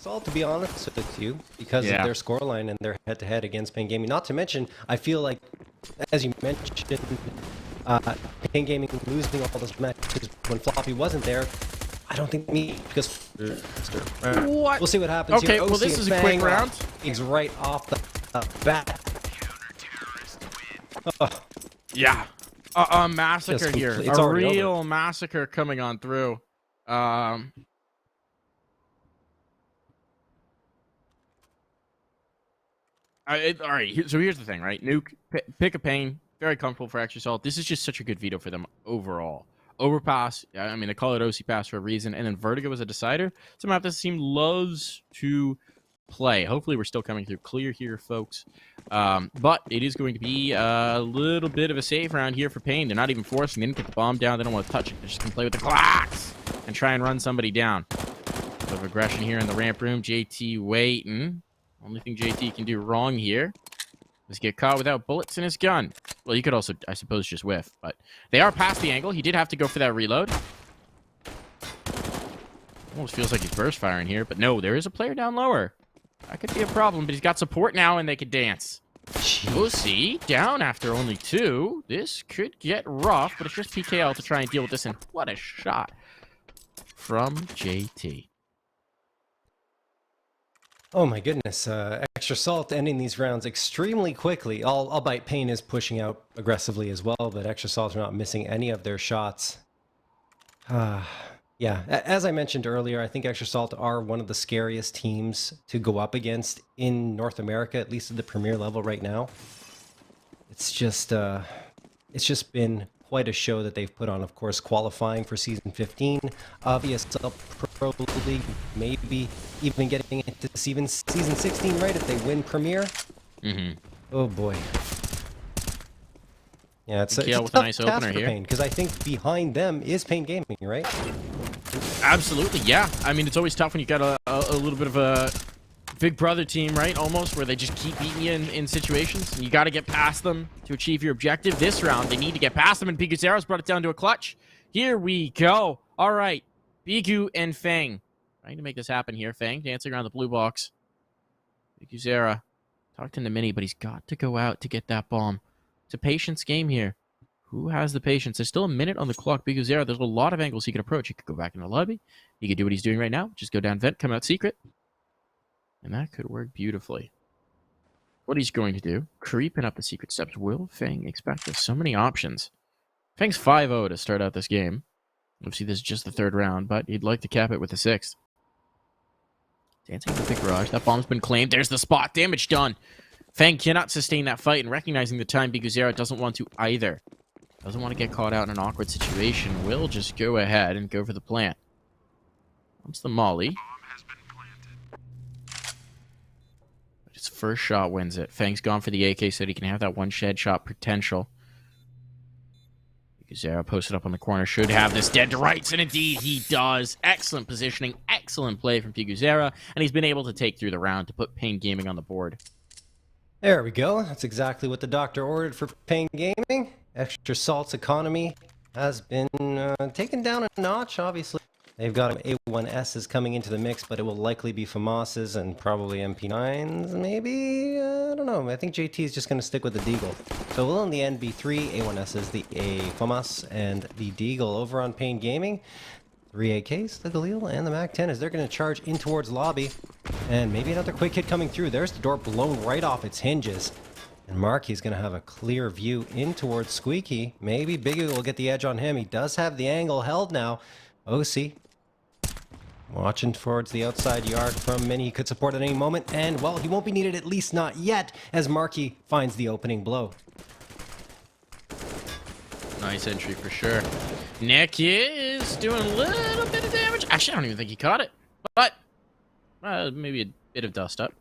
Salt, to be honest with you, because of their scoreline and their head-to-head against paiN Gaming. Not to mention, I feel like, as you mentioned, paiN Gaming losing all those matches when Floppy wasn't there. I don't think me because what? We'll see what happens. Okay, here. well this is a quick round. He's right off the bat. Yeah, a massacre here. A real massacre coming on through. All right, so here's the thing, right? Nuke, pick a paiN, very comfortable for extra salt. This is just such a good veto for them overall. Overpass, I mean, they call it OC pass for a reason, and then Vertigo was a decider. It's a map this team loves to play. Hopefully, we're still coming through clear here, folks. But it is going to be a little bit of a save round here for paiN. They're not even forcing. They didn't get the bomb down. They don't want to touch it. They're just going to play with the clocks and try and run somebody down. A bit of aggression here in the ramp room. JT waiting. Only thing JT can do wrong here is get caught without bullets in his gun. Well, you could also, I suppose, just whiff, but they are past the angle. He did have to go for that reload. Almost feels like he's burst firing here, but no, there is a player down lower. That could be a problem, but he's got support now, and they could dance. OC down after only 2. This could get rough, but it's just PKL to try and deal with this, and what a shot from JT. Oh my goodness, extra salt ending these rounds extremely quickly. Albeit paiN is pushing out aggressively as well, but extra salt are not missing any of their shots. Yeah, as I mentioned earlier, I think extra salt are one of the scariest teams to go up against in North America, at least at the premier level right now. It's just been quite a show that they've put on. Of course, qualifying for season 15 of ESL Pro League, maybe even getting into season 16, right? If they win Premier. Oh boy. Yeah, it's a with a nice opener here. Because I think behind them is paiN Gaming, right? Absolutely, yeah. I mean, it's always tough when you got a little bit of a big brother team, right? Almost, where they just keep beating you in situations. And you got to get past them to achieve your objective. This round, they need to get past them, and biguzera's brought it down to a clutch. Here we go. All right, Bigu and FaNg. Trying to make this happen here. FaNg dancing around the blue box. biguzera talked in the mini, but he's got to go out to get that bomb. It's a patience game here. Who has the patience? There's still a minute on the clock. biguzera, there's a lot of angles he could approach. He could go back in the lobby. He could do what he's doing right now. Just go down vent, come out secret. And that could work beautifully. What he's going to do, creeping up the secret steps. Will FaNg expect this? So many options. FaNg's 5-0 to start out this game. Obviously, this is just the 3rd round, but he'd like to cap it with the 6th. Dancing in the big garage. That bomb's been claimed. There's the spot. Damage done. FaNg cannot sustain that fight, and recognizing the time, biguzera doesn't want to either. Doesn't want to get caught out in an awkward situation. Will just go ahead and go for the plant. Comes the molly. His first shot wins it. FaNg's gone for the AK so he can have that one shed shot potential. biguzera posted up on the corner. Should have this dead to rights, and indeed he does. Excellent positioning, excellent play from biguzera, and he's been able to take through the round to put paiN Gaming on the board. There we go. That's exactly what the doctor ordered for paiN Gaming. Extra salt's economy has been taken down a notch, obviously. They've got A1S's coming into the mix, but it will likely be FAMAS's and probably MP9s, maybe? I don't know. I think JT is just going to stick with the Deagle. So we'll in the end be 3 A1S's, the FAMAS, and the Deagle over on paiN Gaming. 3 AKs, the Galil, and the MAC-10 as they're going to charge in towards lobby. And maybe another quick hit coming through. There's the door blown right off its hinges. And MarKE is going to have a clear view in towards Squeaky. Maybe Bigu will get the edge on him. He does have the angle held now. OC watching towards the outside yard from Mini. He could support at any moment. And, well, he won't be needed, at least not yet, as MarKE finds the opening blow. Nice entry for sure. NEKiZ doing a little bit of damage. Actually, I don't even think he caught it. But maybe a bit of dust up.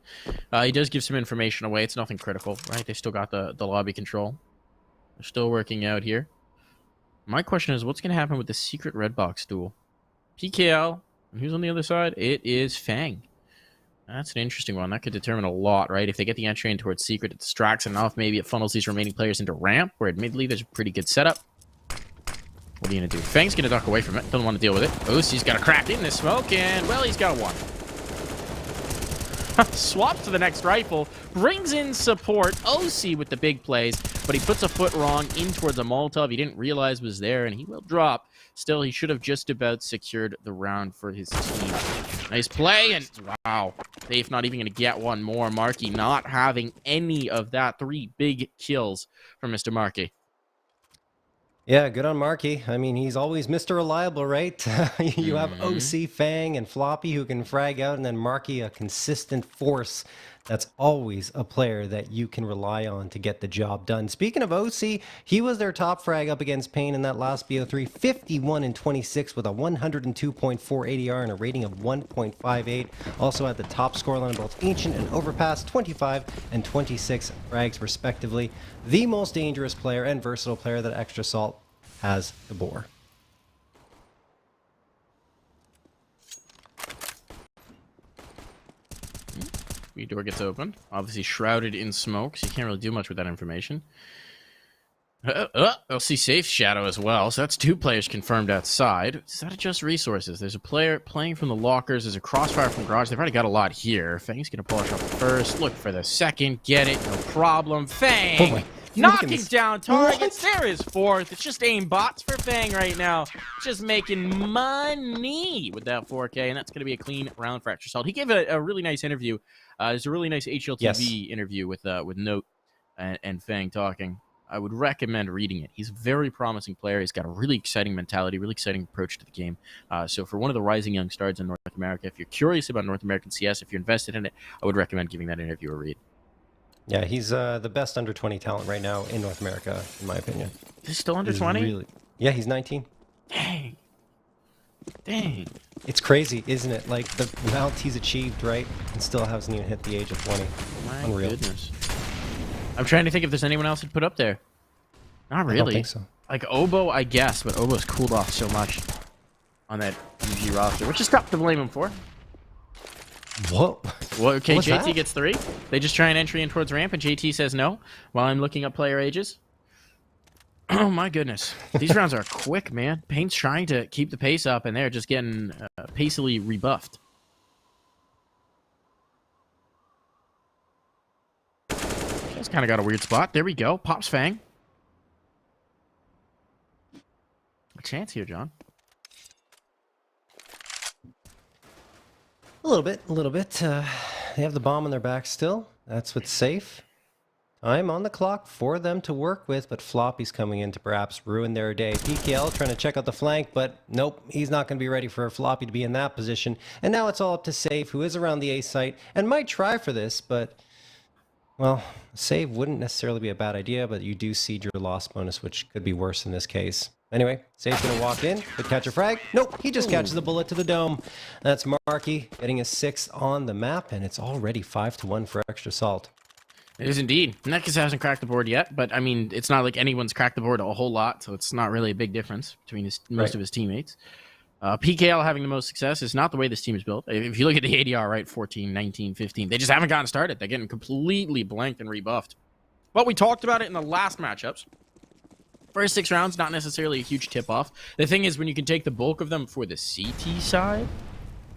He does give some information away. It's nothing critical, right? They still got the lobby control. They're still working out here. My question is, what's going to happen with the secret red box duel? PKL, and who's on the other side? It is FaNg. That's an interesting one. That could determine a lot, right? If they get the entry in towards secret, it distracts enough. Maybe it funnels these remaining players into ramp, where admittedly there's a pretty good setup. What are you going to do? FaNg's going to duck away from it. Doesn't want to deal with it. OC's got a crack in this smoke, and, well, he's got one. Swaps to the next rifle, brings in support. OC with the big plays, but he puts a foot wrong in towards a Molotov he didn't realize was there, and he will drop. Still, he should have just about secured the round for his team. Nice play, and wow. Safe not even going to get one more. MarKE not having any of that. 3 big kills from Mr. MarKE. Yeah, good on MarKE. I mean, he's always Mr. Reliable, right? You have OC, FaNg, and Floppy who can frag out, and then MarKE, a consistent force. That's always a player that you can rely on to get the job done. Speaking of OC, he was their top frag up against paiN in that last BO3, 51 and 26 with a 102.4 ADR and a rating of 1.58. Also had the top scoreline on both Ancient and Overpass, 25 and 26 frags respectively. The most dangerous player and versatile player that Extra Salt has to bore. The door gets open. Obviously shrouded in smoke, so you can't really do much with that information. I'll see safe shadow as well, so that's 2 players confirmed outside. Does that adjust resources? There's a player playing from the lockers. There's a crossfire from garage. They've already got a lot here. FaNg's going to polish off the first. Look for the second. Get it. No problem. FaNg! Knocking down targets. What? There is 4th. It's just aim bots for FaNg right now. Just making money with that 4K, and that's going to be a clean round for Extra Salt. He gave a really nice interview. There's a really nice HLTV interview with Nuke and FaNg talking. I would recommend reading it. He's a very promising player. He's got a really exciting mentality, really exciting approach to the game. So for one of the rising young stars in North America, if you're curious about North American CS, if you're invested in it, I would recommend giving that interview a read. Yeah, he's the best under 20 talent right now in North America, in my opinion. He's still under 20? Really... Yeah, he's 19. Dang. It's crazy, isn't it? Like, the amount he's achieved, right? And still hasn't even hit the age of 20. My Unreal. goodness. I'm trying to think if there's anyone else who'd put up there. Not really. I don't think so. Like Obo, I guess, but Obo's cooled off so much on that UG roster, which is tough to blame him for. Whoa. Well, okay, What's JT that? gets 3. They just try an entry in towards ramp, and JT says no while I'm looking up player ages. Oh, my goodness. These rounds are quick, man. paiN's trying to keep the pace up, and they're just getting pacily rebuffed. Just kind of got a weird spot. There we go. Pops FaNg. A chance here, John. A little bit. They have the bomb on their back still. That's what's safe. Time on the clock for them to work with, but Floppy's coming in to perhaps ruin their day. PKL trying to check out the flank, but nope, he's not going to be ready for Floppy to be in that position. And now it's all up to Safe, who is around the A site, and might try for this, but... Well, save wouldn't necessarily be a bad idea, but you do cede your loss bonus, which could be worse in this case. Anyway, Safe's going to walk in, could catch a frag. Nope, he just catches the bullet to the dome. That's MarKE getting his 6th on the map, and it's already 5-1 for Extra Salt. It is indeed. NEKiZ hasn't cracked the board yet, but I mean, it's not like anyone's cracked the board a whole lot, so it's not really a big difference between most of his teammates. PKL having the most success is not the way this team is built. If you look at the ADR, right, 14, 19, 15, they just haven't gotten started. They're getting completely blanked and rebuffed. But we talked about it in the last matchups. First 6 rounds, not necessarily a huge tip-off. The thing is, when you can take the bulk of them for the CT side,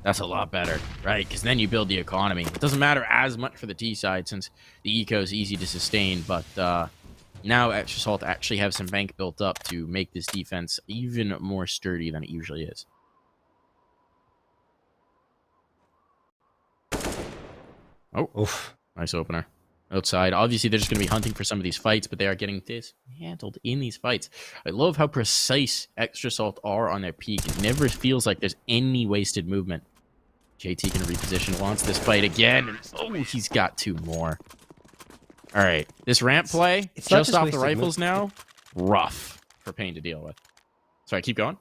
that's a lot better, right? Because then you build the economy. It doesn't matter as much for the T side since the eco is easy to sustain, but now Extra Salt actually have some bank built up to make this defense even more sturdy than it usually is. Oh, oof. Nice opener. Outside. Obviously, they're just going to be hunting for some of these fights, but they are getting dismantled in these fights. I love how precise Extra Salt are on their peak. It never feels like there's any wasted movement. JT can reposition, wants this fight again. And, oh, he's got 2 more. All right. This ramp play, it's just off the rifles now, rough for paiN to deal with. Sorry, keep going.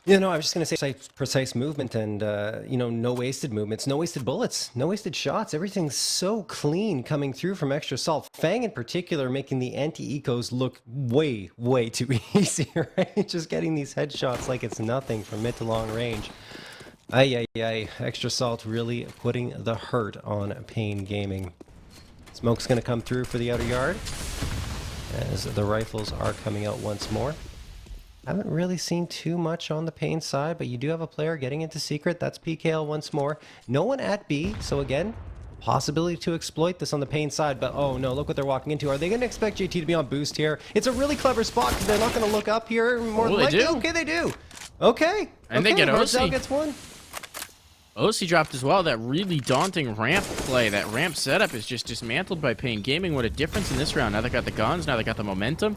Yeah, no, I was just going to say precise movement and, you know, no wasted movements, no wasted bullets, no wasted shots. Everything's so clean coming through from Extra Salt. FaNg in particular making the anti-ecos look way, way too easy, right? Just getting these headshots like it's nothing from mid to long range. Ay. Extra Salt really putting the hurt on paiN Gaming. Smoke's going to come through for the outer yard as the rifles are coming out once more. Haven't really seen too much on the paiN side, but you do have a player getting into secret. That's PKL once more. No one at B, so again, possibility to exploit this on the paiN side, but oh no, look what they're walking into. Are they going to expect JT to be on boost here? It's a really clever spot because they're not going to look up here more than likely. Okay, they do. Okay. And they get OC. Gets one. OC dropped as well. That really daunting ramp play. That ramp setup is just dismantled by paiN Gaming. What a difference in this round. Now they got the guns. Now they got the momentum.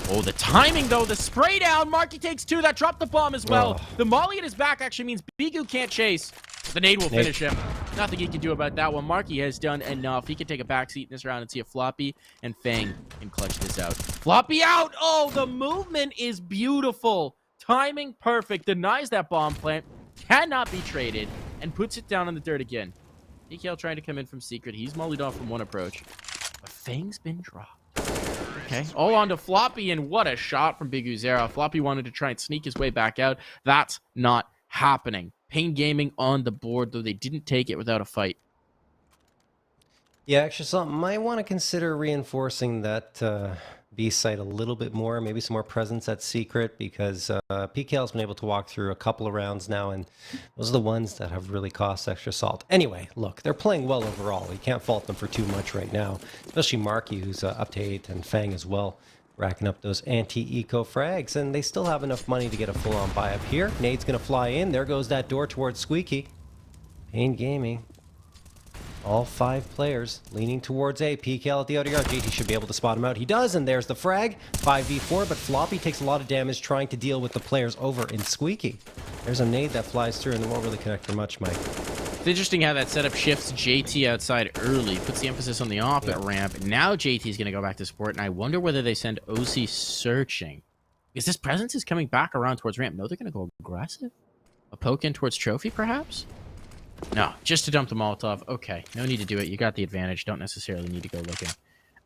Oh, the timing, though. The spray down. MarKE takes two. That dropped the bomb as well. Oh. The molly in his back actually means Bigu can't chase. The nade will finish him. Nothing he can do about that one. MarKE has done enough. He can take a backseat in this round and see if Floppy and FaNg can clutch this out. Floppy out. Oh, the movement is beautiful. Timing perfect. Denies that bomb plant. Cannot be traded. And puts it down in the dirt again. EKL trying to come in from secret. He's mollied off from one approach. But FaNg's been dropped. Okay. All on to Floppy, and what a shot from biguzera. Floppy wanted to try and sneak his way back out. That's not happening. paiN Gaming on the board, though they didn't take it without a fight. Yeah, actually, something might want to consider reinforcing that B site a little bit more, maybe some more presence at secret, because PKL's been able to walk through a couple of rounds now, and those are the ones that have really cost extra salt. Anyway, look, they're playing well overall. You can't fault them for too much right now, especially MarKE, who's up to 8, and FaNg as well, racking up those anti-eco frags, and they still have enough money to get a full-on buy up here. Nade's going to fly in. There goes that door towards Squeaky. paiN Gaming. All 5 players leaning towards A. PKL at the outer yard. JT should be able to spot him out. He does, and there's the frag. 5v4, but Floppy takes a lot of damage trying to deal with the players over in Squeaky. There's a nade that flies through, and they won't really connect for much, Mike. It's interesting how that setup shifts JT outside early, puts the emphasis on the off-it ramp. Now JT's going to go back to support, and I wonder whether they send OC searching. Because this presence is coming back around towards ramp. No, they're going to go aggressive? A poke in towards trophy, perhaps? No, just to dump the Molotov. Okay, no need to do it. You got the advantage. Don't necessarily need to go looking.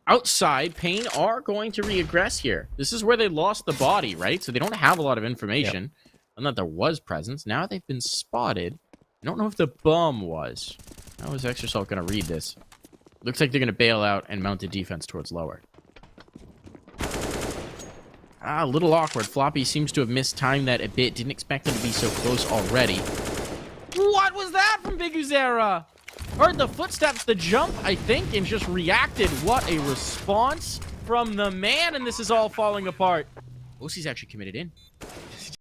Outside, paiN are going to reaggress here. This is where they lost the body, right? So they don't have a lot of information. And that there was presence. Now they've been spotted. I don't know if the bomb was. How is Extrasalt going to read this? Looks like they're going to bail out and mount a defense towards lower. A little awkward. Floppy seems to have mistimed that a bit. Didn't expect him to be so close already. What was that from biguzera? Heard the footsteps, the jump, I think, and just reacted. What a response from the man, and this is all falling apart. OC's actually committed in.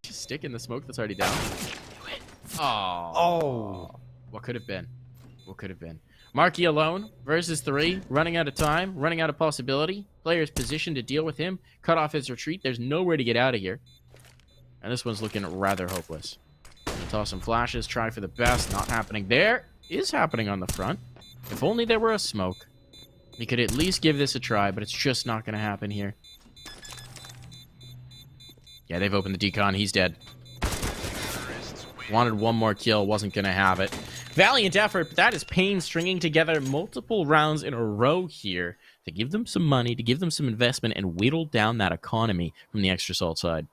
Just stick in the smoke that's already down. Oh. What could have been? What could have been? MarKE alone versus 3, running out of time, running out of possibility. Players positioned to deal with him, cut off his retreat. There's nowhere to get out of here. And this one's looking rather hopeless. Toss some flashes, try for the best. Not happening. There is happening on the front. If only there were a smoke. We could at least give this a try, but it's just not going to happen here. Yeah, they've opened the decon. He's dead. Wanted one more kill. Wasn't going to have it. Valiant effort, but that is paiN stringing together multiple rounds in a row here to give them some money, to give them some investment, and whittle down that economy from the Extrasalt side.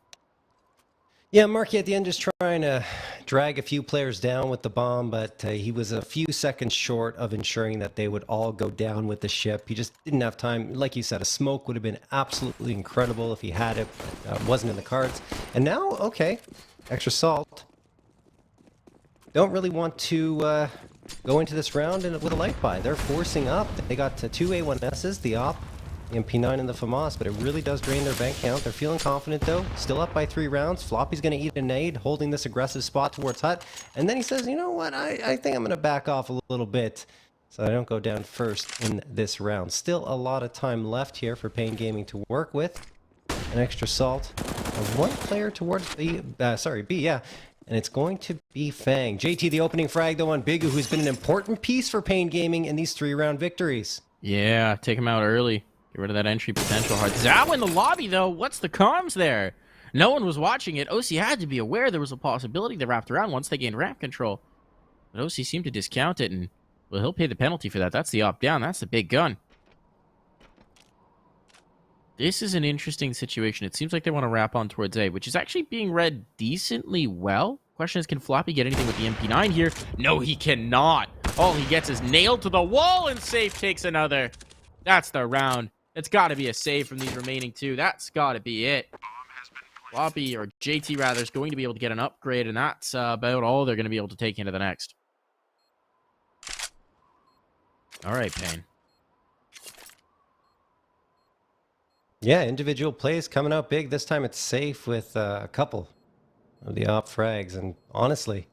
Yeah, MarKE at the end just trying to drag a few players down with the bomb, but he was a few seconds short of ensuring that they would all go down with the ship. He just didn't have time. Like you said, a smoke would have been absolutely incredible if he had it, but wasn't in the cards. And now, okay, Extrasalt don't really want to go into this round with a light buy. They're forcing up. They got 2 A1Ss, the op, the MP9 and the FAMAS, but it really does drain their bank count. They're feeling confident, though. Still up by 3 rounds. Floppy's going to eat a nade, holding this aggressive spot towards Hut. And then he says, you know what, I think I'm going to back off a little bit so I don't go down first in this round. Still a lot of time left here for paiN Gaming to work with. An Extrasalt. One player towards B, yeah. And it's going to be FaNg. JT, the opening frag, though, on Bigu, who's been an important piece for paiN Gaming in these 3-round victories. Yeah, take him out early. Get rid of that entry potential hard. Zao in the lobby, though. What's the comms there? No one was watching it. OC had to be aware there was a possibility they wrapped around once they gained ramp control. But OC seemed to discount it, and, well, he'll pay the penalty for that. That's the op down. That's the big gun. This is an interesting situation. It seems like they want to wrap on towards A, which is actually being read decently well. Question is, can Floppy get anything with the MP9 here? No, he cannot. All he gets is nailed to the wall, and Safe takes another. That's the round. It's got to be a save from these remaining 2. That's got to be it. Floppy, or JT rather, is going to be able to get an upgrade, and that's about all they're going to be able to take into the next. All right, paiN. Yeah, individual plays coming out big. This time it's safe with a couple of the op frags. And honestly,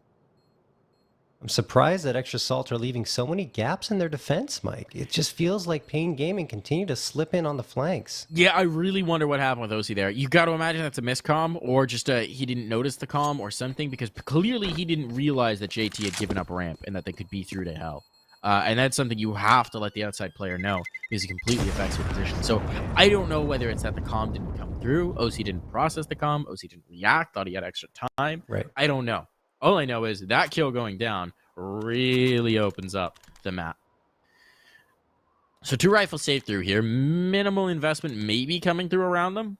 I'm surprised that Extra Salt are leaving so many gaps in their defense, Mike. It just feels like paiN Gaming continue to slip in on the flanks. Yeah, I really wonder what happened with OC there. You got to imagine that's a miscomm, or just he didn't notice the comm or something, because clearly he didn't realize that JT had given up ramp and that they could be through to hell. And that's something you have to let the outside player know, because it completely affects your position. So I don't know whether it's that the comm didn't come through, OC didn't process the comm, OC didn't react, thought he had extra time. Right. I don't know. All I know is that kill going down really opens up the map. So 2 rifles saved through here. Minimal investment maybe coming through around them.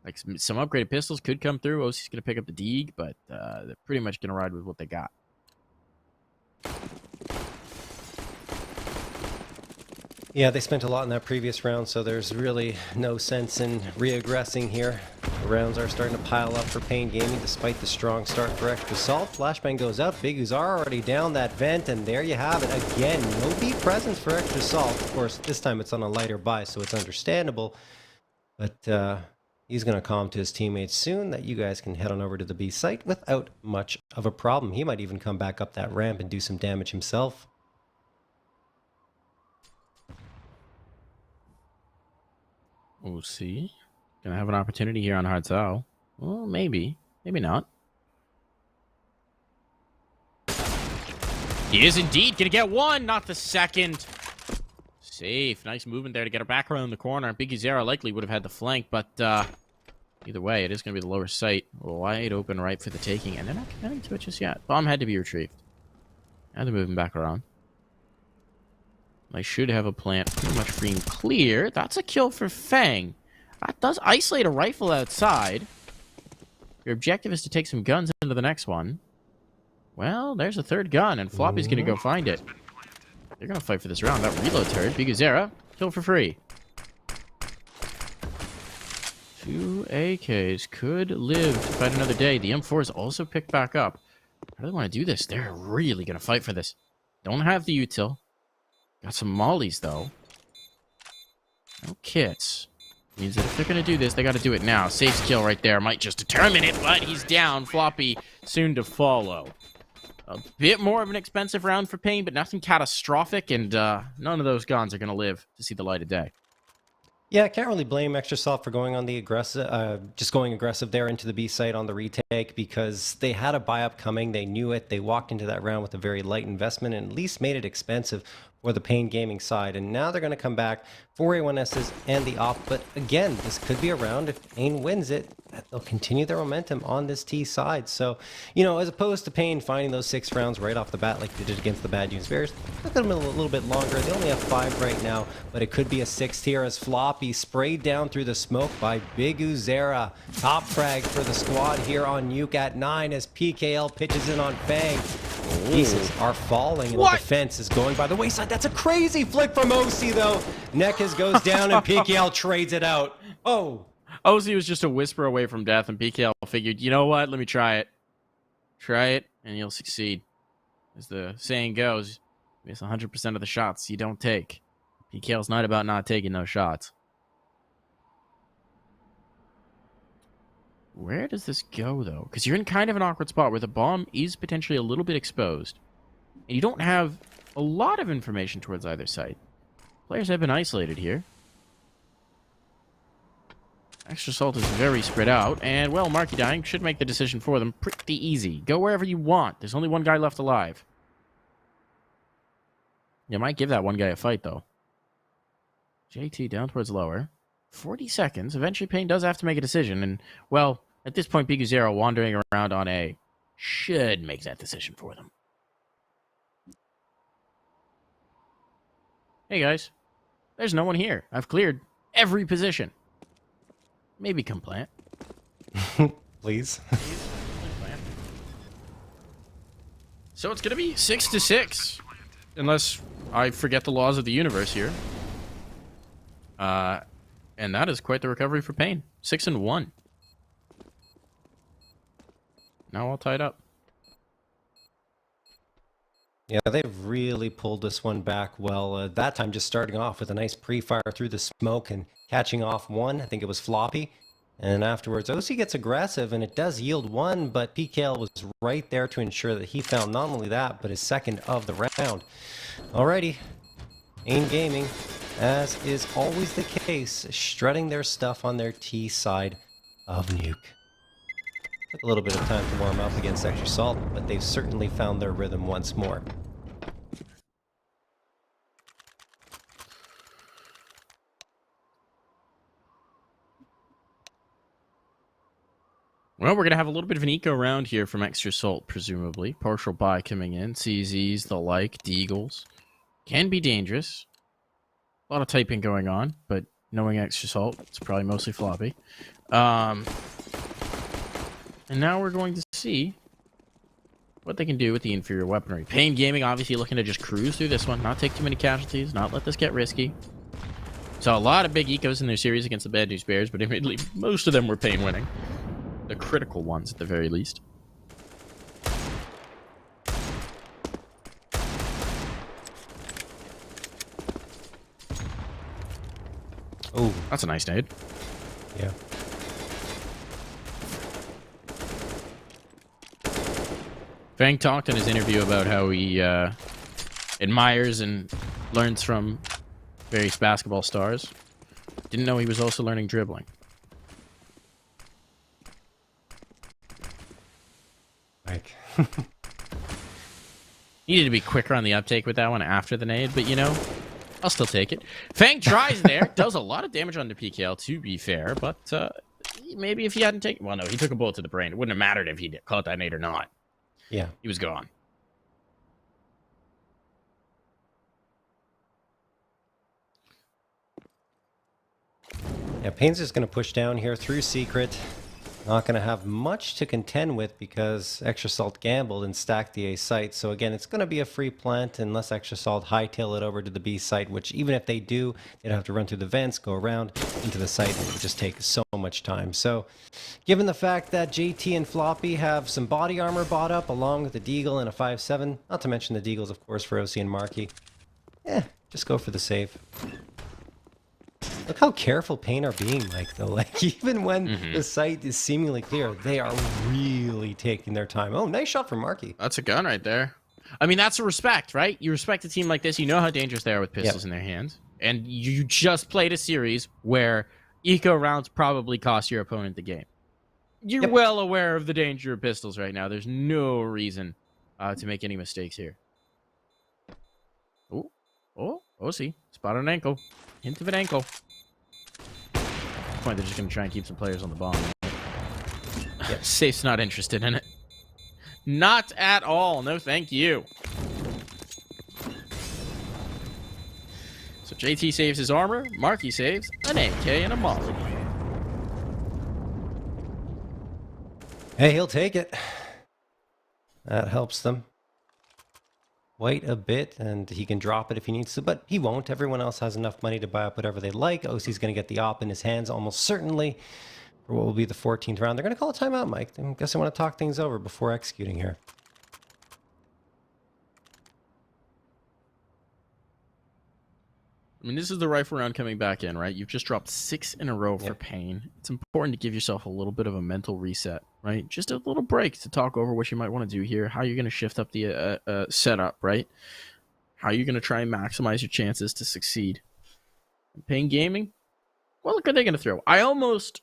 Like some upgraded pistols could come through. OC's going to pick up the Deeg, but they're pretty much going to ride with what they got. Yeah, they spent a lot in that previous round, so there's really no sense in re-aggressing here. The rounds are starting to pile up for paiN Gaming despite the strong start for Extra Salt. Flashbang goes out, biguzera already down that vent, and there you have it. Again, no B presence for Extra Salt. Of course, this time it's on a lighter buy, so it's understandable. But he's going to calm to his teammates soon that you guys can head on over to the B site without much of a problem. He might even come back up that ramp and do some damage himself. We'll see. Gonna have an opportunity here on hard sell. Well, maybe. Maybe not. He is indeed gonna get one, not the second. Safe. Nice movement there to get her back around the corner. biguzera likely would have had the flank, but either way, it is gonna be the lower sight. Wide open right for the taking, and they're not committing to it just yet. Bomb had to be retrieved. Now they're moving back around. I should have a plant pretty much free and clear. That's a kill for FaNg. That does isolate a rifle outside. Your objective is to take some guns into the next one. Well, there's a third gun, and Floppy's going to go find it. They're going to fight for this round. That reload turret. biguzera, kill for free. 2 AKs could live to fight another day. The M4 is also picked back up. How do they want to do this? They're really going to fight for this. Don't have the util. Got some mollies, though. No kits. Means that if they're going to do this, they got to do it now. Safe kill right there. Might just determine it, but he's down. Floppy soon to follow. A bit more of an expensive round for paiN, but nothing catastrophic, and none of those guns are going to live to see the light of day. Yeah, I can't really blame Extra Salt for going on the aggressive, just going aggressive there into the B site on the retake, because they had a buy up coming. They knew it. They walked into that round with a very light investment and at least made it expensive for the paiN Gaming side. And now they're going to come back for A1Ss and the op. But again, this could be a round. If paiN wins it, they'll continue their momentum on this T side. So, you know, as opposed to paiN finding those 6 rounds right off the bat like they did against the Bad News Bears, look at them a little bit longer. They only have 5 right now, but it could be a 6th here as Floppy sprayed down through the smoke by biguzera. Top frag for the squad here on Nuke at 9 as PKL pitches in on FaNg. Pieces are falling and the defense is going by the wayside. That's a crazy flick from OC though. NEKiZ goes down and PKL trades it out. Oh. OC was just a whisper away from death, and PKL figured, you know what? Let me try it. Try it, and you'll succeed. As the saying goes, you miss 100% of the shots you don't take. PKL's not about not taking those shots. Where does this go, though? Because you're in kind of an awkward spot where the bomb is potentially a little bit exposed, and you don't have a lot of information towards either side. Players have been isolated here. Extra Salt is very spread out, and, well, MarKE dying should make the decision for them pretty easy. Go wherever you want. There's only one guy left alive. You might give that one guy a fight, though. JT down towards lower. 40 seconds. Eventually, paiN does have to make a decision, and, well, at this point, biguzera wandering around on A should make that decision for them. Hey, guys. There's no one here. I've cleared every position. Maybe come plant. Please. So it's going to be 6-6. Unless I forget the laws of the universe here. And that is quite the recovery for paiN. 6-1. Now all tied up. Yeah, they've really pulled this one back well. That time just starting off with a nice pre-fire through the smoke and catching off one. I think it was Floppy. And afterwards, OC gets aggressive, and it does yield one, but PKL was right there to ensure that he found not only that, but his second of the round. Alrighty, paiN Gaming, as is always the case, strutting their stuff on their T side of Nuke. Took a little bit of time to warm up against Extra Salt, but they've certainly found their rhythm once more. Well, we're going to have a little bit of an eco round here from Extra Salt, presumably. Partial buy coming in. CZs, the like, Deagles. Can be dangerous. A lot of typing going on, but knowing Extra Salt, it's probably mostly Floppy. And now we're going to see what they can do with the inferior weaponry. paiN Gaming obviously looking to just cruise through this one, not take too many casualties, not let this get risky. So a lot of big ecos in their series against the Bad News Bears, but admittedly, most of them were paiN winning. The critical ones, at the very least. Oh, that's a nice nade. Yeah. FaNg talked in his interview about how he admires and learns from various basketball stars. Didn't know he was also learning dribbling. Like, Needed to be quicker on the uptake with that one after the nade, but you know, I'll still take it. FaNg tries there, does a lot of damage on the PKL, to be fair, but maybe if he hadn't taken... Well, no, he took a bullet to the brain. It wouldn't have mattered if he caught that nade or not. yeah. He was gone. Yeah, paiN's just going to push down here through Secret. Not going to have much to contend with because Extra Salt gambled and stacked the A site. So again, it's going to be a free plant unless Extra Salt hightail it over to the B site, which even if they do, they'd have to run through the vents, go around into the site, and it would just take so much time. So given the fact that JT and Floppy have some body armor bought up along with the Deagle and a 5.7, not to mention the Deagles, of course, for OC and MarKE, just go for the save. Look how careful paiN are being, Mike, though. Like, even when the site is seemingly clear, they are really taking their time. Oh, nice shot from MarKE. That's a gun right there. I mean, that's a respect, right? You respect a team like this. You know how dangerous they are with pistols in their hands. And you just played a series where eco rounds probably cost your opponent the game. You're well aware of the danger of pistols right now. There's no reason to make any mistakes here. Oh, see. Spot on an ankle. Hint of an ankle. At this point, they're just going to try and keep some players on the bomb. Safe's not interested in it. Not at all. No, thank you. So JT saves his armor. MarKE saves an AK and a molly. Hey, he'll take it. That helps them quite a bit, and he can drop it if he needs to, but he won't. Everyone else has enough money to buy up whatever they like. OC's going to get the op in his hands almost certainly for what will be the 14th round. They're going to call a timeout, Mike. I guess I want to talk things over before executing here. I mean, this is the rifle round coming back in, right? You've just dropped 6 in a row for paiN. It's important to give yourself a little bit of a mental reset, right? Just a little break to talk over what you might want to do here, how you're going to shift up the setup, right? How you're going to try and maximize your chances to succeed. paiN Gaming, well, look, are they going to throw? I almost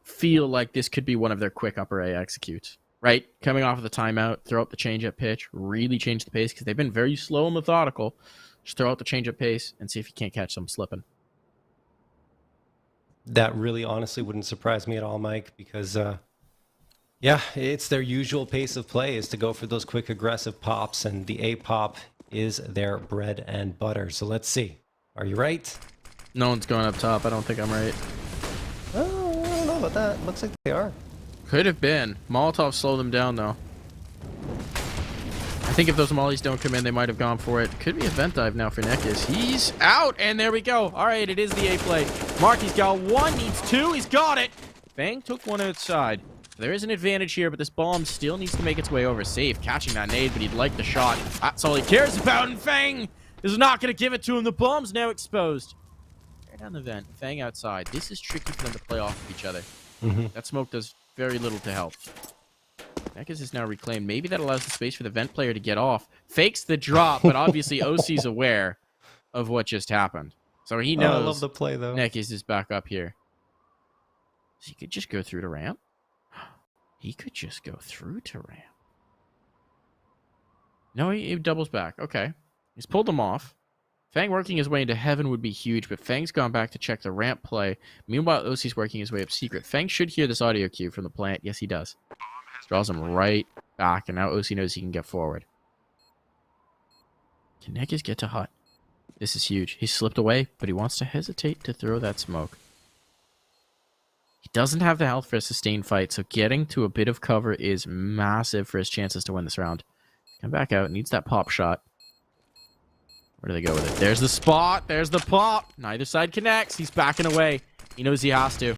feel like this could be one of their quick upper A executes, right? Coming off of the timeout, throw up the change-up pitch, really change the pace, because they've been very slow and methodical. Just throw out the change-up pace and see if you can't catch them slipping. That really honestly wouldn't surprise me at all, Mike, because, yeah, it's their usual pace of play is to go for those quick aggressive pops, and the A pop is their bread and butter. So let's see. Are you right? No one's going up top. I don't think I'm right. Oh, I don't know about that. Looks like they are. Could have been. Molotov slowed them down, though. I think if those mollies don't come in, they might have gone for it. Could be a vent dive now for NEKiZ. He's out, and there we go. All right, it is the A play. MarKE's got 1, needs 2. He's got it. FaNg took one outside. There is an advantage here, but this bomb still needs to make its way over safe. Catching that nade, but he'd like the shot. That's all he cares about, and FaNg is not going to give it to him. The bomb's now exposed. Right down the vent. FaNg outside. This is tricky for them to play off of each other. That smoke does very little to help. NEKiZ is now reclaimed. Maybe that allows the space for the vent player to get off. Fakes the drop, but obviously OC's aware of what just happened. So he knows. I love the play, though. NEKiZ is back up here. So he could just go through to ramp. He could just go through to ramp. No, he doubles back. Okay. He's pulled them off. FaNg working his way into heaven would be huge, but FaNg's gone back to check the ramp play. Meanwhile, OC's working his way up secret. FaNg should hear this audio cue from the plant. Yes, he does. Draws him right back, and now OC knows he can get forward. Can NEKiZ get to hut? This is huge. He slipped away, but he wants to hesitate to throw that smoke. He doesn't have the health for a sustained fight, so getting to a bit of cover is massive for his chances to win this round. Come back out. Needs that pop shot. Where do they go with it? There's the spot. There's the pop. Neither side connects. He's backing away. He knows he has to.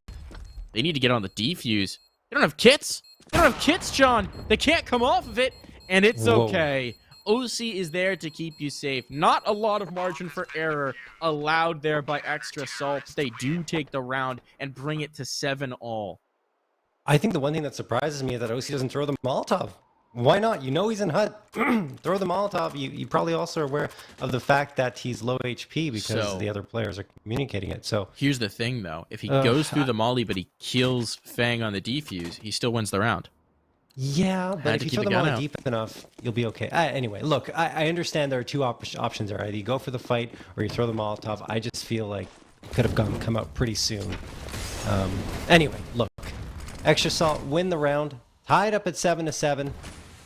They need to get on the defuse. They don't have kits. They don't have kits, John. They can't come off of it, and it's okay. OC is there to keep you safe. Not a lot of margin for error allowed there by extra salts. They do take the round and bring it to 7-all. I think the one thing that surprises me is that OC doesn't throw the Molotov. Why not? You know he's in hut. Throw the Molotov. You probably also are aware of the fact that he's low HP because the other players are communicating it. So here's the thing, though. If he goes through the molly, but he kills FaNg on the defuse, he still wins the round. Yeah, but if you throw the molly deep enough, you'll be okay. Anyway, look, I understand there are two options there. Either you go for the fight or you throw the Molotov. I just feel like it could have come out pretty soon. Anyway, look. Extra Salt win the round. Tied up at 7-7.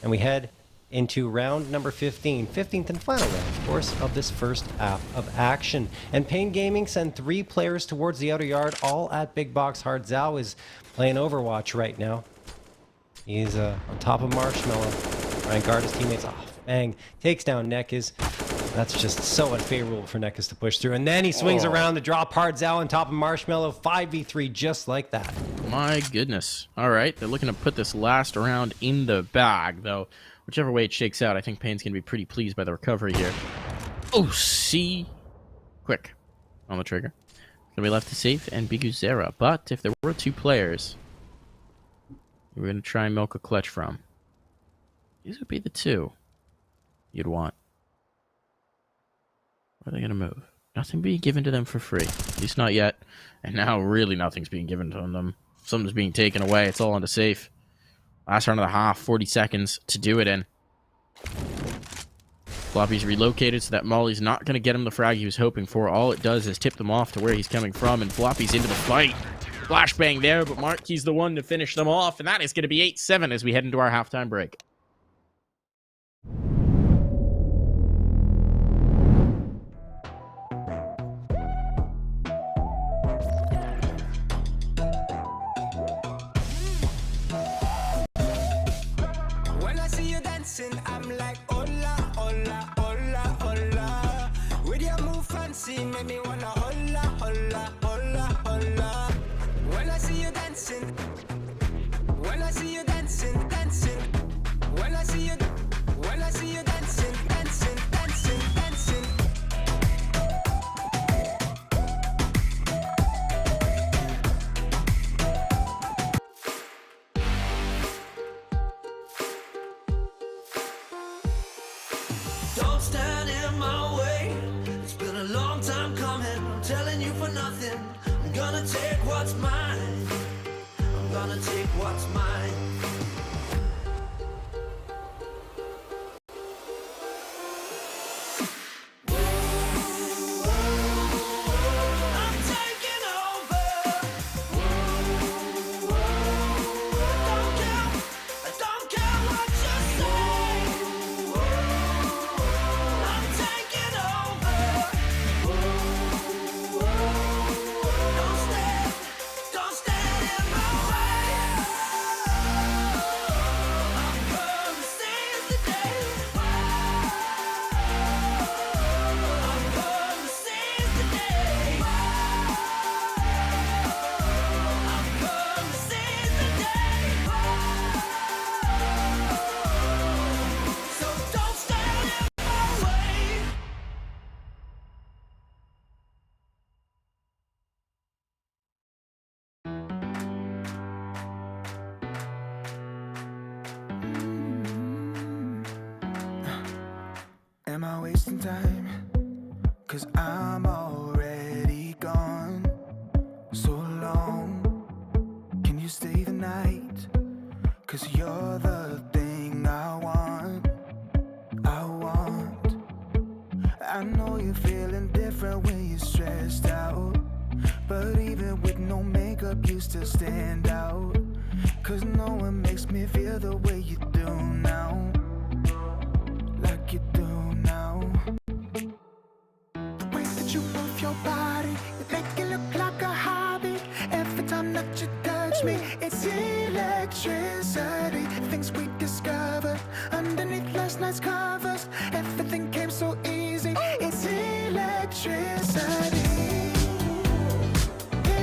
And we head into round number 15. 15th and final round, of course, of this first half of action. And paiN Gaming send 3 players towards the outer yard, all at Big Box Hard. Zhao is playing Overwatch right now. He's on top of Marshmallow. Trying to guard his teammates off. FaNg takes down NEKiZ. That's just so unfavorable for NEKiZ to push through. And then he swings around to drop Hard Zhao on top of Marshmallow. 5v3 just like that. My goodness. All right. They're looking to put this last round in the bag, though. Whichever way it shakes out, I think paiN's going to be pretty pleased by the recovery here. OC. Quick on the trigger. Going to be left to safe and biguzera. But if there were 2 players we're going to try and milk a clutch from, these would be the 2 you'd want. Where are they going to move? Nothing being given to them for free. At least not yet. And now really nothing's being given to them. Something's being taken away. It's all on the safe. Last round of the half. 40 seconds to do it in. Floppy's relocated so that Molly's not going to get him the frag he was hoping for. All it does is tip them off to where he's coming from. And Floppy's into the fight. Flashbang there, but MarKe's the one to finish them off. And that is going to be 8-7 as we head into our halftime break. I'm like, hola, hola, hola, hola. With your move fancy, make me wanna hola, hola, hola, hola. When I see you dancing, when I see you dancing, dancing. When I see you dancing, dancing, dancing, dancing. Don't stand in my way. It's been a long time coming. I'm telling you for nothing. I'm gonna take what's mine. I'm gonna take what's mine. I'm taking over. I don't care what you say. I'm taking over. Don't stand in my way. not wasting time, 'cause I'm already gone. So long, can you stay the night? 'Cause you're the thing I want. I know you're feeling different when you're stressed out, but even with no makeup you still stand out. 'Cause no one makes me feel the way you do now, like you do now. The way that you move your body, you make it look like a hobby. Every time that you touch me, it's electricity. Things we discovered underneath last night's covers. Everything came so easy. It's electricity.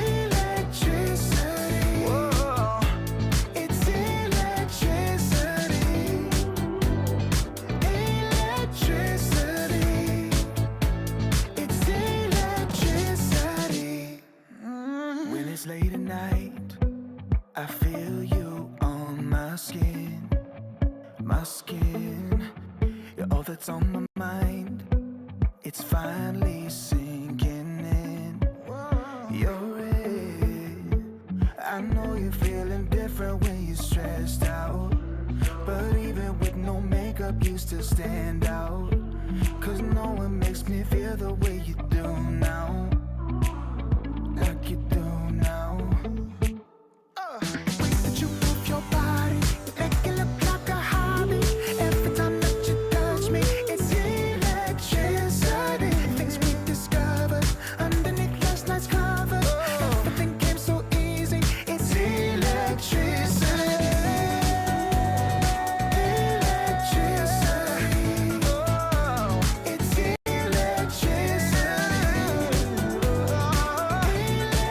Electricity. Whoa. It's electricity. Electricity. It's electricity. When it's late at night, I feel you on my skin. My skin. You're all that's on my mind. It's finally sinking in. You're it. I know you're feeling different when you're stressed out, but even with no makeup you still stand out. 'Cause no one makes me feel the way you do now, like you do now. The way that you move your body, you make it look like a hobby. Every time that you touch me, it's electricity. Things we discovered underneath last night's covers. Everything came so easy. It's electricity. Electricity. It's electricity.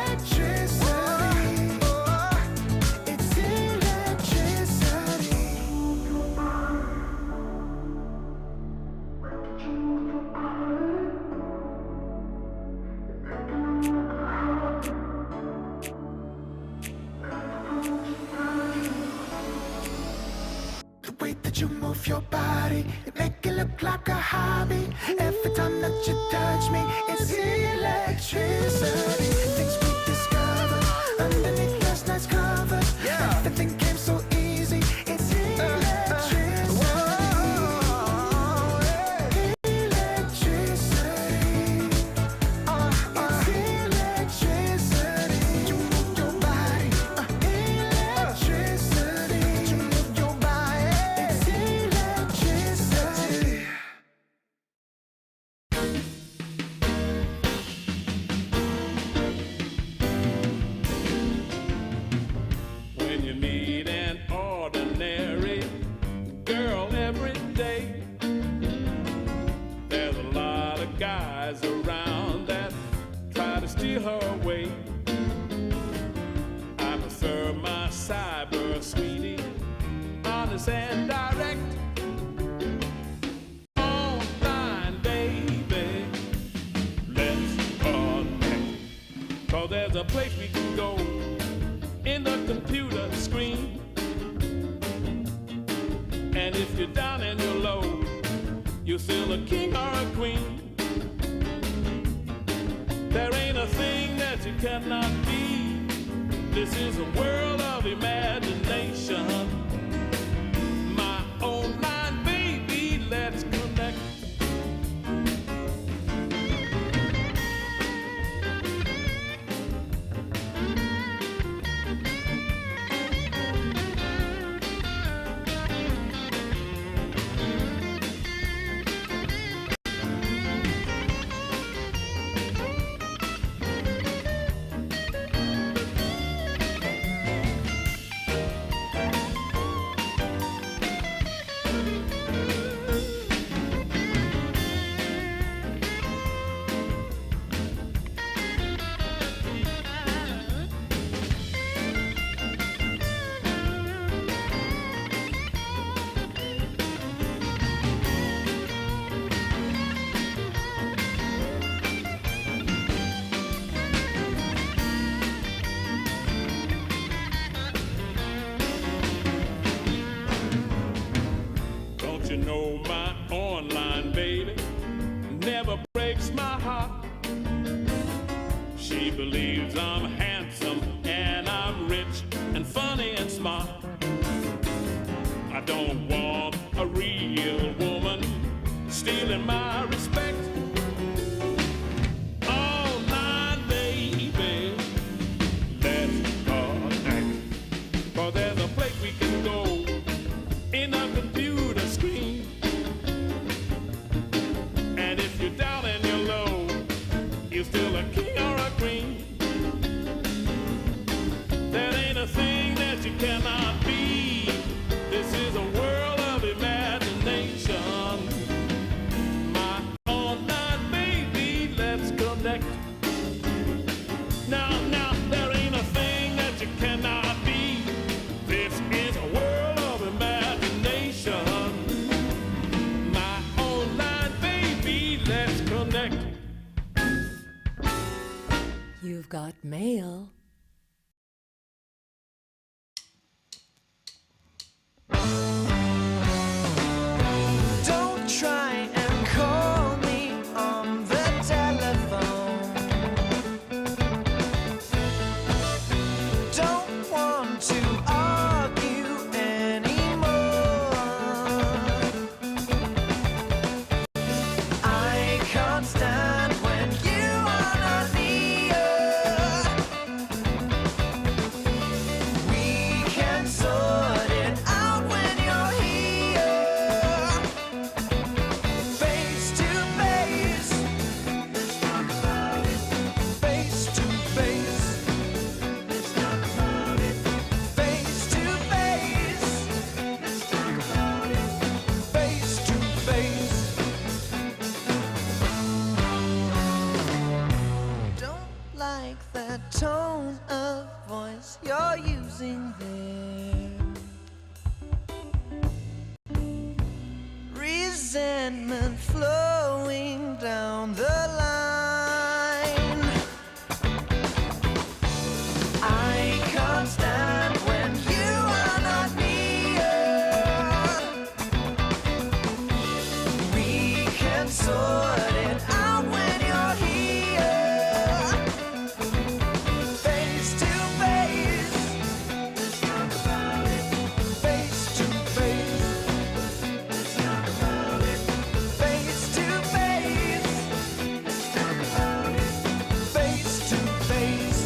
Electricity. It's electricity. The way that you move your body, you make it look like a hobby. Every time that you touch me, it's electricity. Things we discovered underneath last night's covers. Everything came so easy. It's electricity. Electricity. It's electricity. You move your body. Electricity. You move your body. It's electricity. When you meet an ordinary girl every day, there's a lot of guys around that try to steal her away. I prefer my cyber sweetie, honest and direct. Online, baby, let's connect. 'Cause there's a place we can go in the computer screen. And if you're down and you're low, you're still a king or a queen. There ain't a thing that you cannot be. This is a world of imagination. My online baby, let's connect. never breaks my heart. She believes I'm handsome and I'm rich and funny and smart. I don't want a real woman stealing my respect. All night, baby, let's connect. For there's a place we can go in a computer screen. And if you're down and you're low, you're still a king or a queen. There ain't a thing that you cannot be. This is a world of imagination. My online baby, let's connect. Now, there ain't a thing that you cannot be. This is a world of imagination. My online baby, let's connect. You've got mail. Don't try and call me on the telephone. Don't want to argue anymore. I can't stand when you are not near. We can sort it out when you're here. Face to face. Let's talk about it. Face to face. Let's talk about it. Face to face. Let's talk about it. Face to face. Don't like that tone of voice you're using there. Resentment flowing down the line. I can't stand when you are not near. We can sort it out when you're here. Face to face. Let's talk about it. Face to face. Let's talk about it. Face to face. Let's talk about it. Face to face.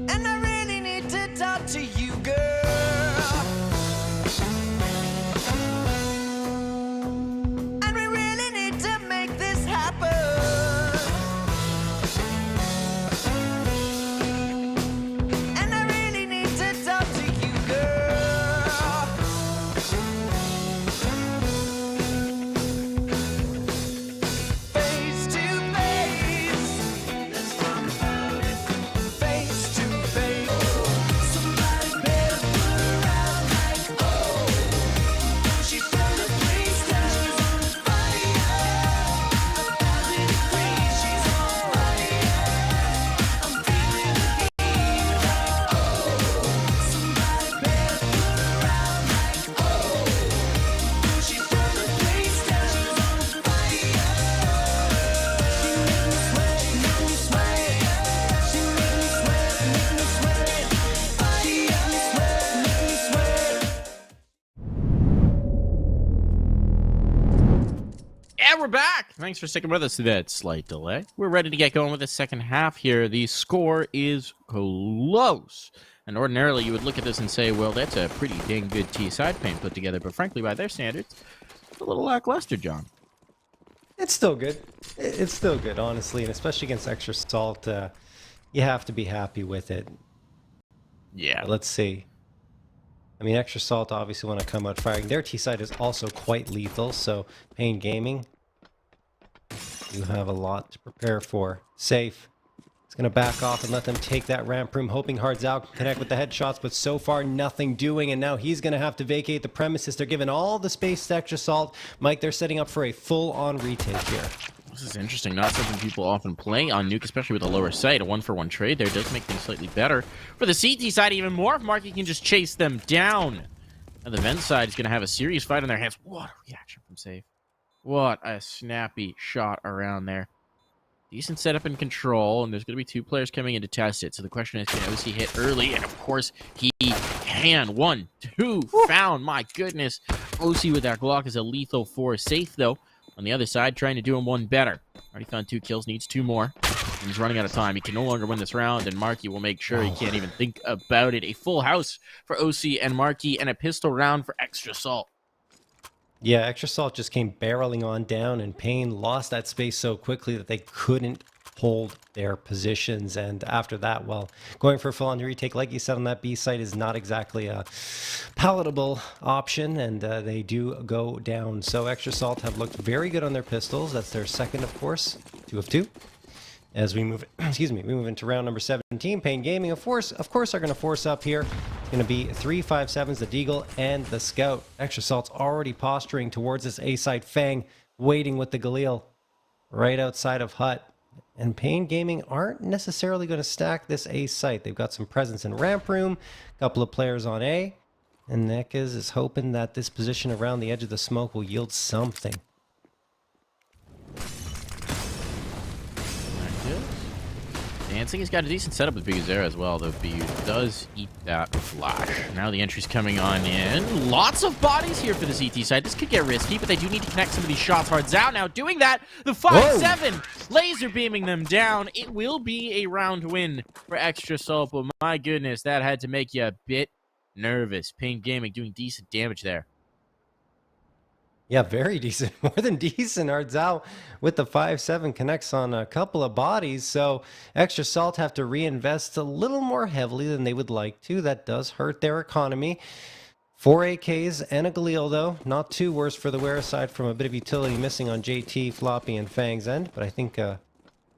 And I really need to talk to you, girl. And we really need to make this happen. And I really need to talk to you, girl. Face to face. Let's talk about it. Face to face. Somebody better put her out like, oh. She turned the place down. She's on fire. 1,000 degrees. She's on fire. I'm feeling the heat like, oh. Somebody better put her out like, oh. She turned the place down. She's on fire. She make me sweat, make me sweat. She make me sweat, make me sweat. She make me sweat, make me sweat. And we're back. Thanks for sticking with us through that slight delay. We're ready to get going with the second half here. The score is close. And ordinarily, you would look at this and say, well, that's a pretty dang good T side paiN put together. But frankly, by their standards, it's a little lackluster, John. It's still good. It's still good, honestly, and especially against Extra Salt, you have to be happy with it. Yeah. Let's see. I mean, Extra Salt obviously want to come out firing. Their T side is also quite lethal, so paiN Gaming, you have a lot to prepare for. Safe. It's going to back off and let them take that ramp room, hoping Hard's out can connect with the headshots, but so far nothing doing, and now he's going to have to vacate the premises. They're giving all the space to Extra Salt. Mike, they're setting up for a full-on retake here. This is interesting. Not something people often play on Nuke, especially with a lower sight. A 1-for-1 trade there does make things slightly better. For the CT side, even more if MarKE can just chase them down. And the vent side is going to have a serious fight on their hands. What a reaction from Safe. What a snappy shot around there. Decent setup and control, and there's going to be 2 players coming in to test it. So the question is, can OC hit early? And of course, he can. 1, 2, found. My goodness. OC with that Glock is a lethal for Safe, though. On the other side, trying to do him one better. Already found 2 kills, needs 2 more. And he's running out of time. He can no longer win this round, and MarKE will make sure he can't even think about it. A full house for OC and MarKE, and a pistol round for Extra Salt. Yeah, Extra Salt just came barreling on down, and paiN lost that space so quickly that they couldn't hold their positions. And after that, well, going for a full-on retake, like you said, on that B site is not exactly a palatable option, and they do go down. So Extra Salt have looked very good on their pistols. That's their second, of course, 2 of 2. As we move, we move into round number 17. paiN Gaming, of course, are going to force up here. It's going to be 3 5.7s, the Deagle and the Scout. Extra Salt's already posturing towards this A side. FaNg waiting with the Galil right outside of hut. And paiN Gaming aren't necessarily going to stack this A site. They've got some presence in ramp room, a couple of players on A, and NEKiZ is hoping that this position around the edge of the smoke will yield something. Dancing has got a decent setup with biguzera as well, though BU does eat that flash. Now the entry's coming on in. Lots of bodies here for the CT side. This could get risky, but they do need to connect some of these shots. Hard's out now doing that. The 5-7 laser beaming them down. It will be a round win for Extra Salt, but my goodness, that had to make you a bit nervous. paiN Gaming doing decent damage there. Yeah, very decent. More than decent. Ardzao with the 5-7 connects on a couple of bodies. So Extra Salt have to reinvest a little more heavily than they would like to. That does hurt their economy. 4 AKs and a Galil, though. Not too worse for the wear, aside from a bit of utility missing on JT, Floppy, and FaNg's end. But I think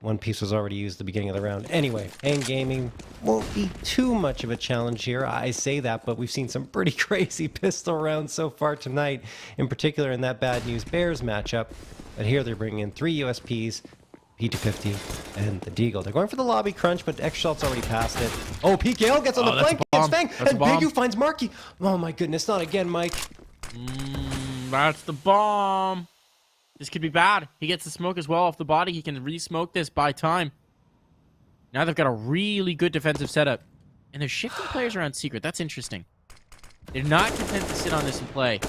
one piece was already used at the beginning of the round. Anyway, paiN Gaming won't be too much of a challenge here. I say that, but we've seen some pretty crazy pistol rounds so far tonight, in particular in that Bad News Bears matchup. But here they're bringing in 3 USPs, P250, and the Deagle. They're going for the lobby crunch, but Extra Salt's already passed it. Oh, PKL gets on the flank against FaNg, and Bigu finds MarKE. Oh my goodness, not again, Mike. That's the bomb. This could be bad. He gets the smoke as well off the body. He can re-smoke this by time. Now they've got a really good defensive setup. And they're shifting players around secret. That's interesting. They're not content to sit on this and play.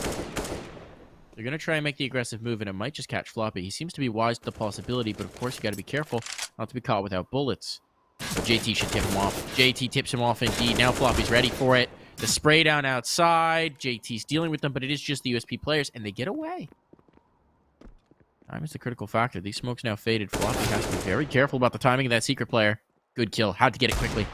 They're going to try and make the aggressive move, and it might just catch Floppy. He seems to be wise to the possibility, but of course you got to be careful not to be caught without bullets. So JT should tip him off. JT tips him off indeed. Now Floppy's ready for it. The spray down outside. JT's dealing with them, but it is just the USP players, and they get away. Time is the critical factor. These smokes now faded. Floppy has to be very careful about the timing of that secret player. Good kill. Had to get it quickly.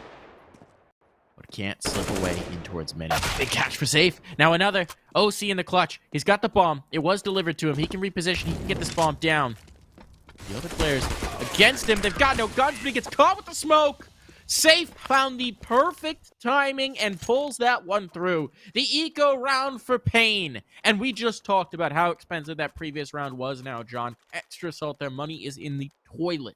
But can't slip away in towards many. Big catch for Safe. Now another. OC in the clutch. He's got the bomb. It was delivered to him. He can reposition. He can get this bomb down. The other players against him. They've got no guns, but he gets caught with the smoke. Safe found the perfect timing and pulls that one through. The eco round for paiN. And we just talked about how expensive that previous round was now, John. Extra Salt, their money is in the toilet.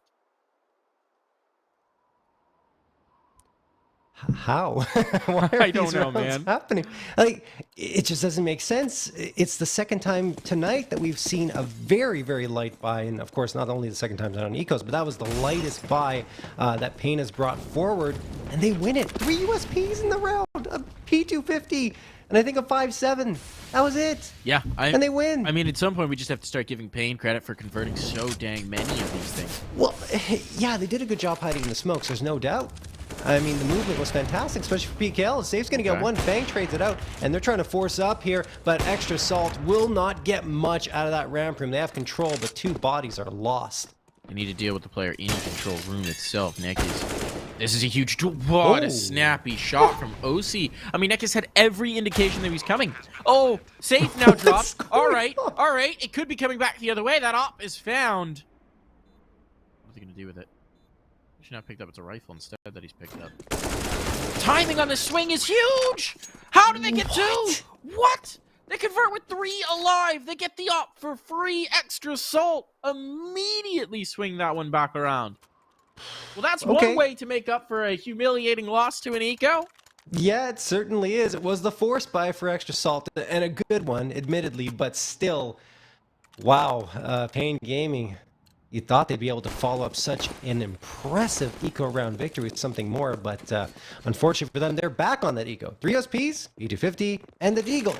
How? Why are I don't these know, rounds man. happening? Like, it just doesn't make sense. It's the second time tonight that we've seen a very, very light buy, and of course, not only the second time on ecos, but that was the lightest buy that paiN has brought forward, and they win it. 3 USPs in the round, a P250, and I think a 5-7. That was it. Yeah, and they win. I mean, at some point, we just have to start giving paiN credit for converting so dang many of these things. Well, yeah, they did a good job hiding in the smokes. There's no doubt. I mean, the movement was fantastic, especially for PKL. Safe's going to get one. FaNg trades it out, and they're trying to force up here, but Extra Salt will not get much out of that ramp room. They have control, but 2 bodies are lost. They need to deal with the player in the control room itself. NEKiZ. This is a huge... What a snappy shot from OC. I mean, NEKiZ had every indication that he was coming. Oh, Safe now dropped. All right. It could be coming back the other way. That op is found. What's he going to do with it? Should not picked up. It's a rifle instead that he's picked up. Timing on the swing is huge. How did they get 2? What? They convert with 3 alive. They get the op for free. Extra salt. Immediately swing that one back around. Well, that's Okay. one way to make up for a humiliating loss to an eco. Yeah, it certainly is. It was the force buy for extra salt, and a good one, admittedly, but still, wow, paiN Gaming. You thought they'd be able to follow up such an impressive eco round victory with something more, but unfortunately for them, they're back on that eco. 3 SPs, E250, and the Deagle.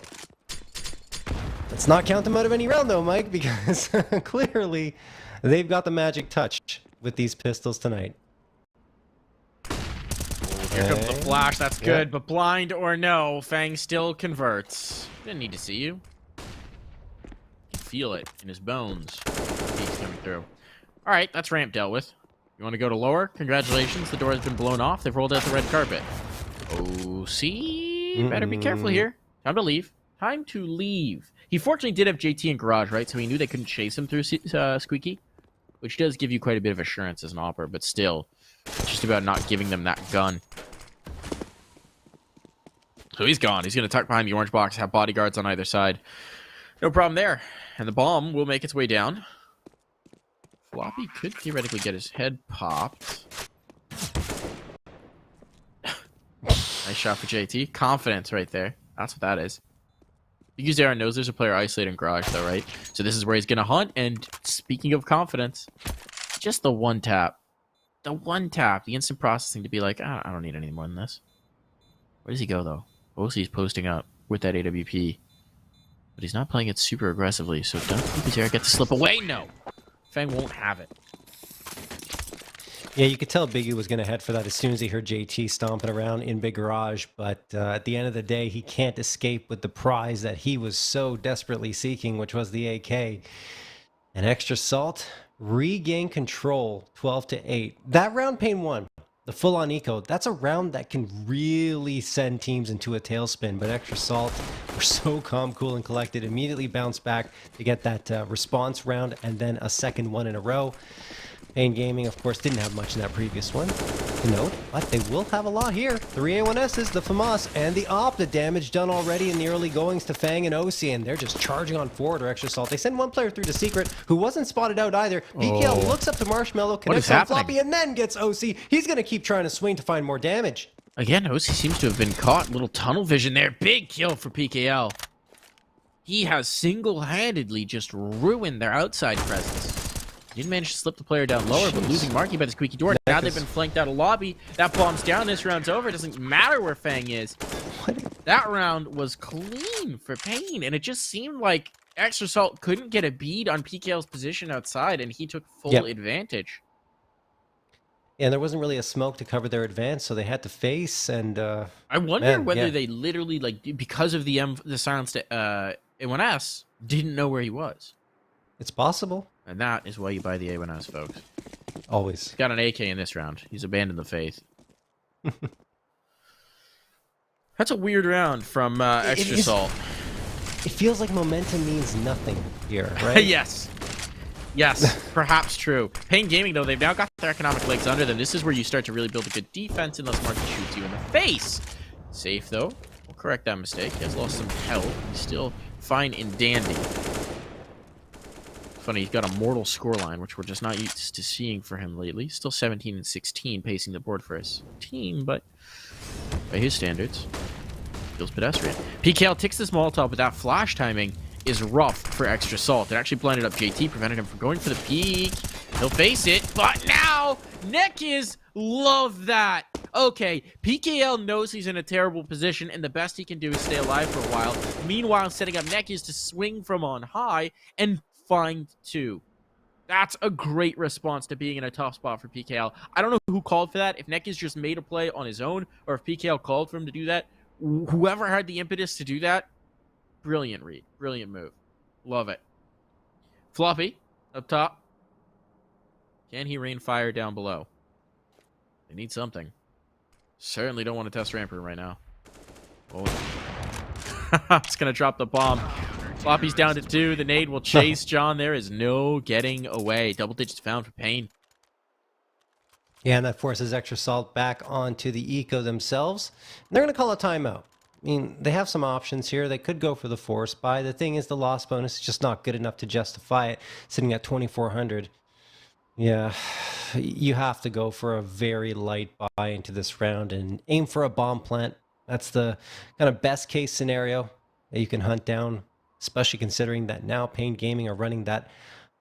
Let's not count them out of any round though, Mike, because clearly they've got the magic touch with these pistols tonight. Here comes the flash. That's good, but blind or no, FaNg still converts. Didn't need to see you. You can feel it in his bones. He's coming through. All right, that's ramp dealt with. You want to go to lower? Congratulations, the door has been blown off. They've rolled out the red carpet. Oh, see? Better be careful here. Time to leave. Time to leave. He fortunately did have JT in garage, right? So he knew they couldn't chase him through Squeaky, which does give you quite a bit of assurance as an opper, but still, it's just about not giving them that gun. So he's gone. He's going to tuck behind the orange box, have bodyguards on either side. No problem there. And the bomb will make its way down. Floppy could theoretically get his head popped. Nice shot for JT. Confidence right there. That's what that is. biguzera knows there's a player isolated in garage, though, right? So this is where he's going to hunt. And speaking of confidence, just the one tap. The one tap. The instant processing to be like, I don't need any more than this. Where does he go, though? OC's posting up with that AWP. But he's not playing it super aggressively, so don't biguzera get to slip away? No! FaNg won't have it. Yeah, you could tell Biggie was going to head for that as soon as he heard JT stomping around in Big Garage, but at the end of the day, he can't escape with the prize that he was so desperately seeking, which was the AK. And extra salt, regain control, 12-8. That round paiN won. The full-on eco, that's a round that can really send teams into a tailspin, but extra salt were so calm, cool, and collected, immediately bounced back to get that response round and then a second one in a row. paiN Gaming, of course, didn't have much in that previous one to note, but they will have a lot here. 3 A1Ss, the FAMAS, and the AWP, the damage done already in the early goings to FaNg and OC, and they're just charging on forward or extra salt. They send one player through to Secret, who wasn't spotted out either. BKL looks up to Marshmallow, connects on Floppy, and then gets OC. He's going to keep trying to swing to find more damage. Again, OC seems to have been caught. Little tunnel vision there. Big kill for PKL. He has single-handedly just ruined their outside presence. Didn't manage to slip the player down lower, but losing MarKE by the squeaky door. Now they've been flanked out of lobby. That bomb's down. This round's over. It doesn't matter where FaNg is. That round was clean for paiN, and it just seemed like extra salt couldn't get a bead on PKL's position outside, and he took full advantage. And there wasn't really a smoke to cover their advance, so they had to face, and I wonder whether they literally, like, because of the silenced A1S, didn't know where he was. It's possible. And that is why you buy the A1S, folks. Always. He's got an AK in this round. He's abandoned the faith. That's a weird round from extra salt. It feels like momentum means nothing here, right? Yes. Yes, perhaps true. paiN Gaming, though, they've now got their economic legs under them. This is where you start to really build a good defense unless MarKE shoots you in the face. Safe, though. We'll correct that mistake. He has lost some health. He's still fine and dandy. Funny, he's got a mortal scoreline, which we're just not used to seeing for him lately. Still 17-16, pacing the board for his team, but by his standards, feels pedestrian. PKL ticks this Molotov, but that flash timing is rough for extra salt. It actually blinded up JT, prevented him from going for the peak. He'll face it, but now NEKiZ, love that. Okay, PKL knows he's in a terrible position, and the best he can do is stay alive for a while. Meanwhile, setting up NEKiZ to swing from on high and find 2. That's a great response to being in a tough spot for PKL. I don't know who called for that, if NEKiZ just made a play on his own, or if PKL called for him to do that. Whoever had the impetus to do that, brilliant read. Brilliant move. Love it. Floppy, up top. Can he rain fire down below? They need something. Certainly don't want to test ramp room right now. Oh. It's going to drop the bomb. Floppy's down to 2. The nade will chase John. There is no getting away. Double digits found for paiN. Yeah, and that forces extra salt back onto the eco themselves. And they're going to call a timeout. I mean, they have some options here. They could go for the force buy. The thing is, the loss bonus is just not good enough to justify it, sitting at 2,400. Yeah, you have to go for a very light buy into this round and aim for a bomb plant. That's the kind of best case scenario that you can hunt down, especially considering that now paiN Gaming are running that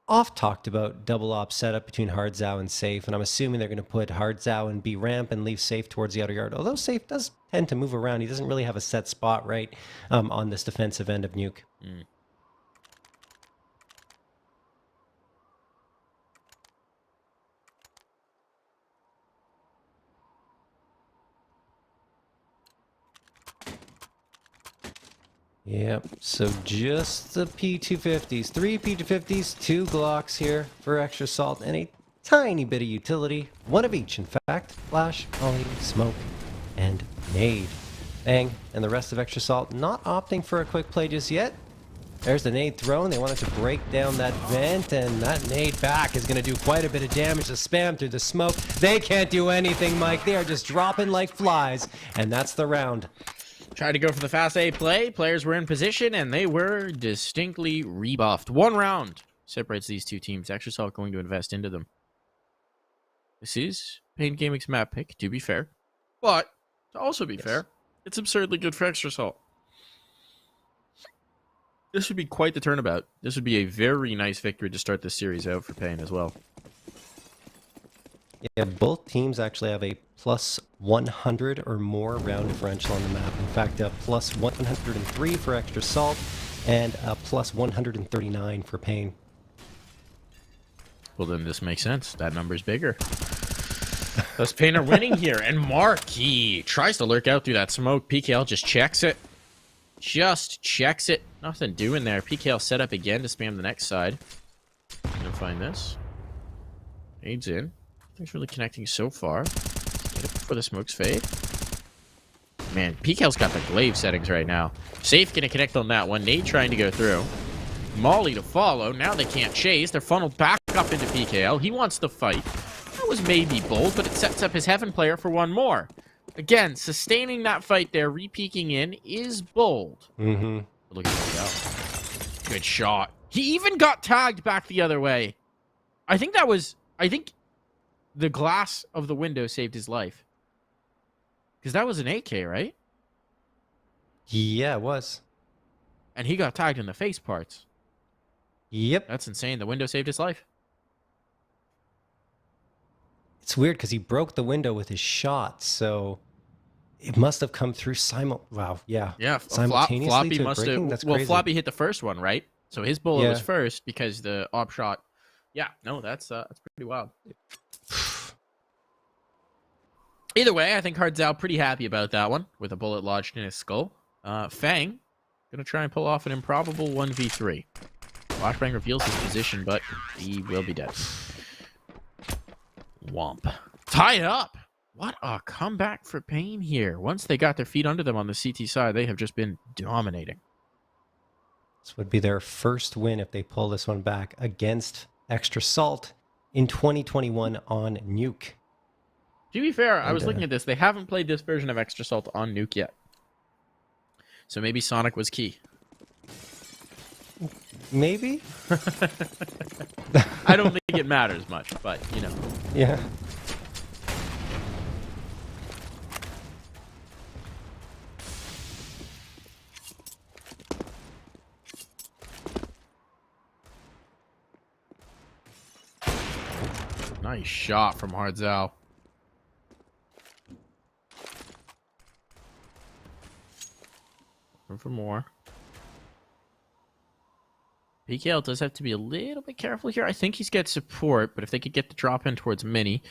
oft talked about double op setup between hard Zao and safe, and I'm assuming they're going to put hard Zao in B ramp and leave safe towards the outer yard. Although safe does tend to move around, he doesn't really have a set spot right on this defensive end of Nuke. Yep, so just the P250s. 3 P250s, 2 Glocks here for extra salt, and a tiny bit of utility. One of each, in fact. Flash, volley, smoke, and nade. FaNg and the rest of extra salt not opting for a quick play just yet. There's the nade thrown. They wanted to break down that vent, and that nade back is going to do quite a bit of damage to spam through the smoke. They can't do anything, Mike. They are just dropping like flies, and that's the round. Tried to go for the fast A play. Players were in position, and they were distinctly rebuffed. 1 round separates these two teams. Extra Salt going to invest into them. This is paiN Gaming's map pick, to be fair. But, to also be fair, it's absurdly good for Extra Salt. This would be quite the turnabout. This would be a very nice victory to start this series out for paiN as well. Yeah, both teams actually have a plus 100 or more round differential on the map. In fact, a plus 103 for Extra Salt and a plus 139 for paiN. Well, then this makes sense. That number's bigger. Those paiN are winning here, and MarKE tries to lurk out through that smoke. PKL just checks it. Just checks it. Nothing doing there. PKL set up again to spam the next side. Gonna find this. Aids in. Nothing's really connecting so far. Get it before the smokes fade. Man, PKL's got the glaive settings right now. Safe gonna connect on that one. Nade trying to go through. Molly to follow. Now they can't chase. They're funneled back up into PKL. He wants to fight. That was maybe bold, but it sets up his Heaven player for one more. Again, sustaining that fight there, re-peeking in, is bold. Mm-hmm. Look at that. Good shot. He even got tagged back the other way. I think the glass of the window saved his life. Because that was an AK, right? Yeah, it was. And he got tagged in the face parts. Yep. That's insane. The window saved his life. It's weird because he broke the window with his shot, so it must have come through Wow, yeah. Yeah, simultaneously Floppy to must breaking? have. That's Well, crazy. Floppy hit the first one, right? So his bullet was Yeah. first because the op shot. Yeah, no, that's pretty wild. Either way, I think Hardzao pretty happy about that one with a bullet lodged in his skull. FaNg gonna try and pull off an improbable 1v3. Flashbang reveals his position, but he will be dead. Womp. Tied up! What a comeback for paiN here. Once they got their feet under them on the CT side, they have just been dominating. This would be their first win if they pull this one back against Extra Salt in 2021 on Nuke. To be fair, I was looking at this. They haven't played this version of Extra Salt on Nuke yet. So maybe Sonic was key. Maybe? I don't think it matters much, but, you know. Yeah. Nice shot from Hardzao. For more. PKL does have to be a little bit careful here. I think he's got support, but if they could get the drop in towards Mini,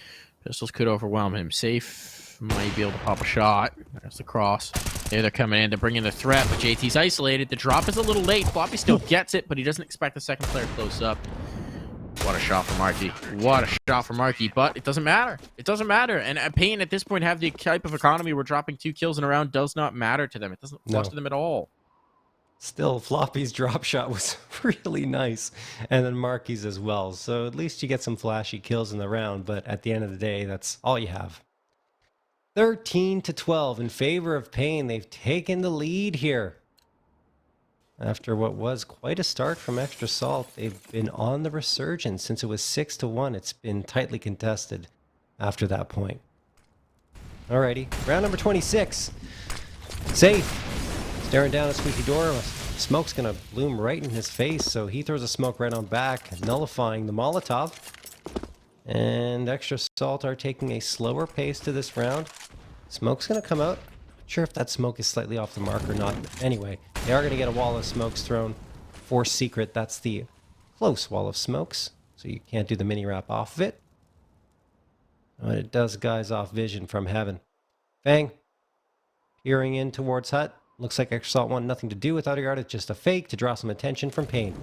pistols could overwhelm him. Safe might be able to pop a shot. There's the cross. There they're coming in to bring in the threat, but JT's isolated. The drop is a little late. Floppy still gets it, but he doesn't expect the second player close up. What a shot from MarKE. What a shot from MarKE, but it doesn't matter. It doesn't matter. And paiN at this point have the type of economy where dropping 2 kills in a round does not matter to them. It doesn't fluster them at all. Still, Floppy's drop shot was really nice, and then MarKE's as well. So at least you get some flashy kills in the round, but at the end of the day, that's all you have. 13-12 in favor of paiN. They've taken the lead here. After what was quite a start from Extra Salt, they've been on the resurgence since it was 6-1. It's been tightly contested after that point. Alrighty, round number 26. Safe, staring down a squeaky door. Smoke's gonna bloom right in his face, so he throws a smoke right on back, nullifying the Molotov. And Extra Salt are taking a slower pace to this round. Smoke's gonna come out. Not sure if that smoke is slightly off the mark or not. Anyway, they are gonna get a wall of smokes thrown for secret. That's the close wall of smokes, so you can't do the mini wrap off of it. But it does guys off vision from heaven. FaNg, peering in towards hut. Looks like Extra Salt wanted nothing to do with Outer Guard. It's just a fake to draw some attention from paiN.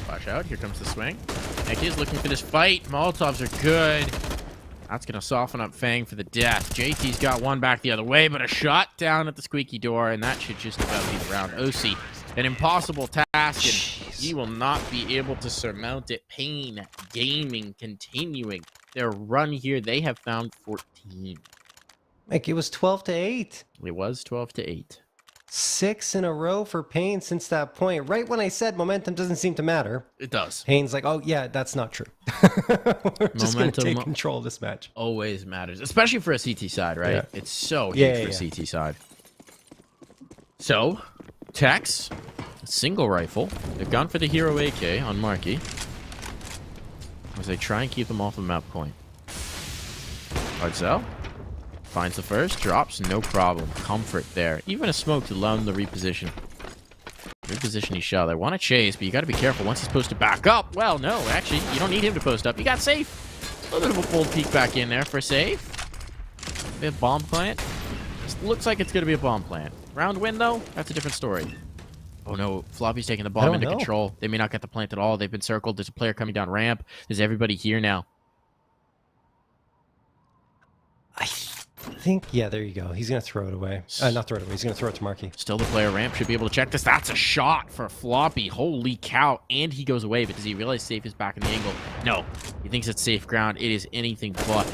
Flash out. Here comes the swing. NEKiZ looking for this fight. Molotovs are good. That's going to soften up FaNg for the death. JT's got one back the other way, but a shot down at the squeaky door, and that should just about be the round. OC, an impossible task, and he will not be able to surmount it. paiN Gaming continuing their run here. They have found 14. Like, it was 12-8. It was 12-8. 6 in a row for paiN since that point. Right when I said momentum doesn't seem to matter. It does. paiN's like, oh yeah, that's not true. We're just going to take control of this match. Always matters, especially for a CT side, right? Yeah. It's so huge for CT side. So, Tex, single rifle. They've gone for the Hero AK on MarKE as they try and keep them off the map point. Arzel finds the first, drops, no problem. Comfort there. Even a smoke to allow him to reposition. Reposition his shot. They want to chase, but you got to be careful. Once he's posted back up, well, no, actually, you don't need him to post up. You got safe. A little bit of a bold peek back in there for safe. Bit of bomb plant. This looks like it's going to be a bomb plant. Round win, though, that's a different story. Oh, no, Floppy's taking the bomb into control. They may not get the plant at all. They've been circled. There's a player coming down ramp. There's everybody here now. I think, yeah, there you go. He's going to throw it away. Not throw it away. He's going to throw it to MarKE. Still the player ramp. Should be able to check this. That's a shot for Floppy. Holy cow. And he goes away, but does he realize safe is back in the angle? No. He thinks it's safe ground. It is anything but.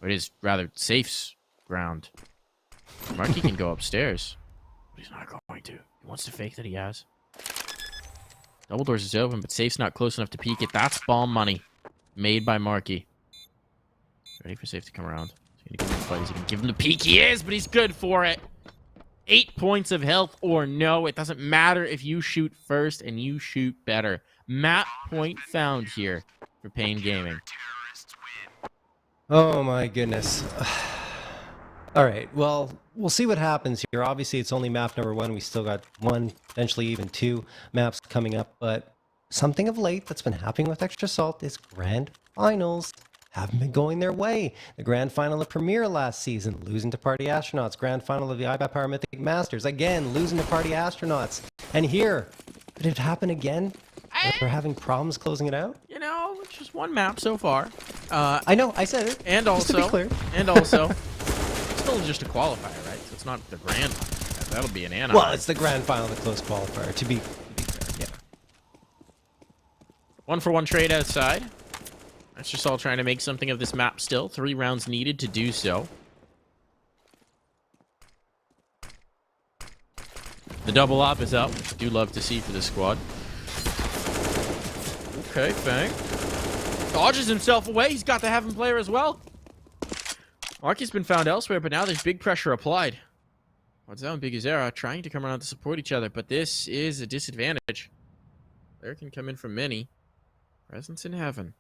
Or it is rather safe's ground. MarKE can go upstairs, but he's not going to. He wants to fake that he has. Double doors is open, but safe's not close enough to peek it. That's bomb money made by MarKE. Ready for safe to come around. He's gonna give him the fight. He's gonna give him the peek. He is, but he's good for it. 8 points of health or no. It doesn't matter if you shoot first and you shoot better. Map point found here for paiN Gaming. Oh my goodness. All right, well, we'll see what happens here. Obviously, it's only map number 1. We still got 1, potentially even 2 maps coming up, but something of late that's been happening with Extra Salt is grand finals haven't been going their way. The grand final of Premier last season, losing to Party Astronauts. Grand final of the IBAP Power Mythic Masters, again, losing to Party Astronauts. And here, could it happen again? We're having problems closing it out? You know, it's just one map so far. I know, I said it. And just also, to be clear. and also, still just a qualifier, right? So it's not the grand final. That'll be an Anaheim. Well, it's the grand final of the close qualifier, to be fair, yeah. 1-for-1 trade outside. That's just all trying to make something of this map still. 3 rounds needed to do so. The double op is up, which I do love to see for this squad. Okay, FaNg dodges himself away. He's got the Heaven player as well. MarKE's been found elsewhere, but now there's big pressure applied. Arzel and biguzera trying to come around to support each other, but this is a disadvantage. There can come in from many. Presence in Heaven.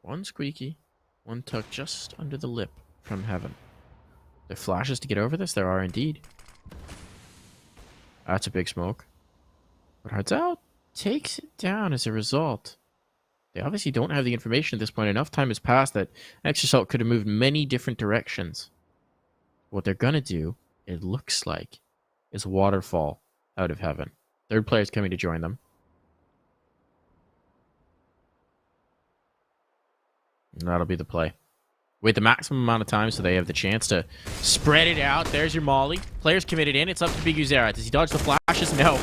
1 squeaky, 1 tucked just under the lip from Heaven. There flashes to get over this? There are indeed. That's a big smoke. But Arzel takes it down as a result. They obviously don't have the information at this point. Enough time has passed that Extra Salt could have moved many different directions. What they're going to do, it looks like, is waterfall out of Heaven. 3rd player's coming to join them. And that'll be the play. Wait the maximum amount of time so they have the chance to spread it out. There's your molly. Players committed in. It's up to biguzera. Does he dodge the flashes? No.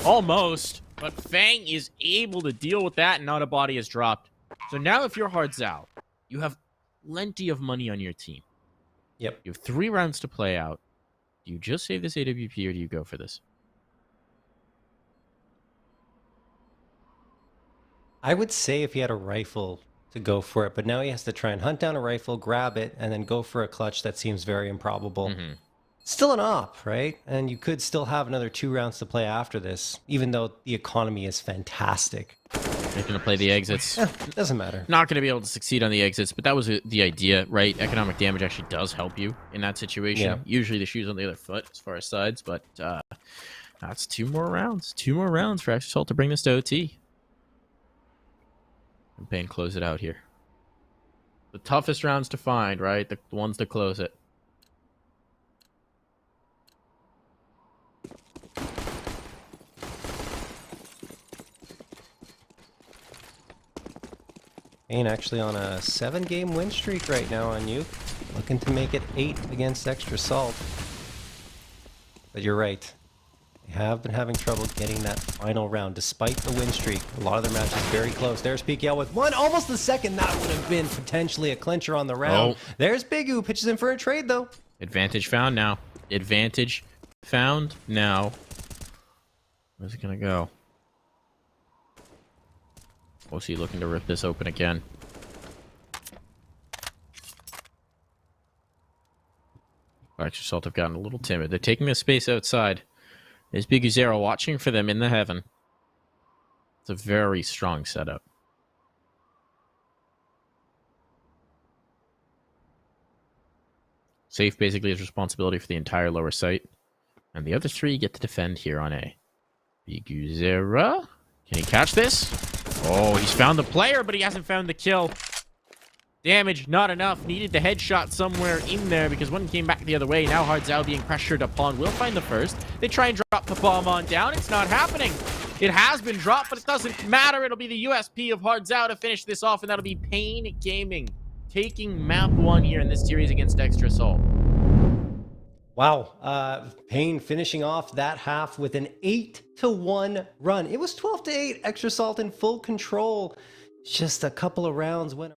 Almost. But FaNg is able to deal with that, and not a body is dropped. So now if you're Hardzal, you have plenty of money on your team. Yep. You have 3 rounds to play out. Do you just save this AWP or do you go for this? I would say if he had a rifle to go for it, but now he has to try and hunt down a rifle, grab it, and then go for a clutch. That seems very improbable. Mm-hmm. Still an op, right? And you could still have another 2 rounds to play after this, even though the economy is fantastic. They're going to play the exits. It doesn't matter. Not going to be able to succeed on the exits, but that was the idea, right? Economic damage actually does help you in that situation. Yeah. Usually the shoe's on the other foot as far as sides, but that's 2 more rounds. 2 more rounds for Extra Salt to bring this to OT. And paiN close it out here. The toughest rounds to find, right? The ones to close it. paiN actually on a 7-game win streak right now on Nuke. Looking to make it 8 against Extra Salt. But you're right. They have been having trouble getting that final round, despite the win streak. A lot of their matches very close. There's PKL with 1, almost the second. That would have been potentially a clincher on the round. Oh. There's Bigu, pitches in for a trade, though. Advantage found now. Advantage found now. Where's it going to go? OC looking to rip this open again. Extra Salt have gotten a little timid. They're taking the space outside. There's biguzera watching for them in the heaven. It's a very strong setup. Safe basically has responsibility for the entire lower site. And the other 3 get to defend here on A. biguzera. Can he catch this? Oh, he's found the player, but he hasn't found the kill. Damage, not enough. Needed the headshot somewhere in there because one came back the other way. Now Hardzal being pressured upon. Will find the first. They try and drop the bomb on down. It's not happening. It has been dropped, but it doesn't matter. It'll be the USP of Hardzal to finish this off, and that'll be paiN Gaming taking map 1 here in this series against Extra Salt. Wow. paiN finishing off that half with an 8-1 run. It was 12-8. Extra Salt in full control. Just a couple of rounds went.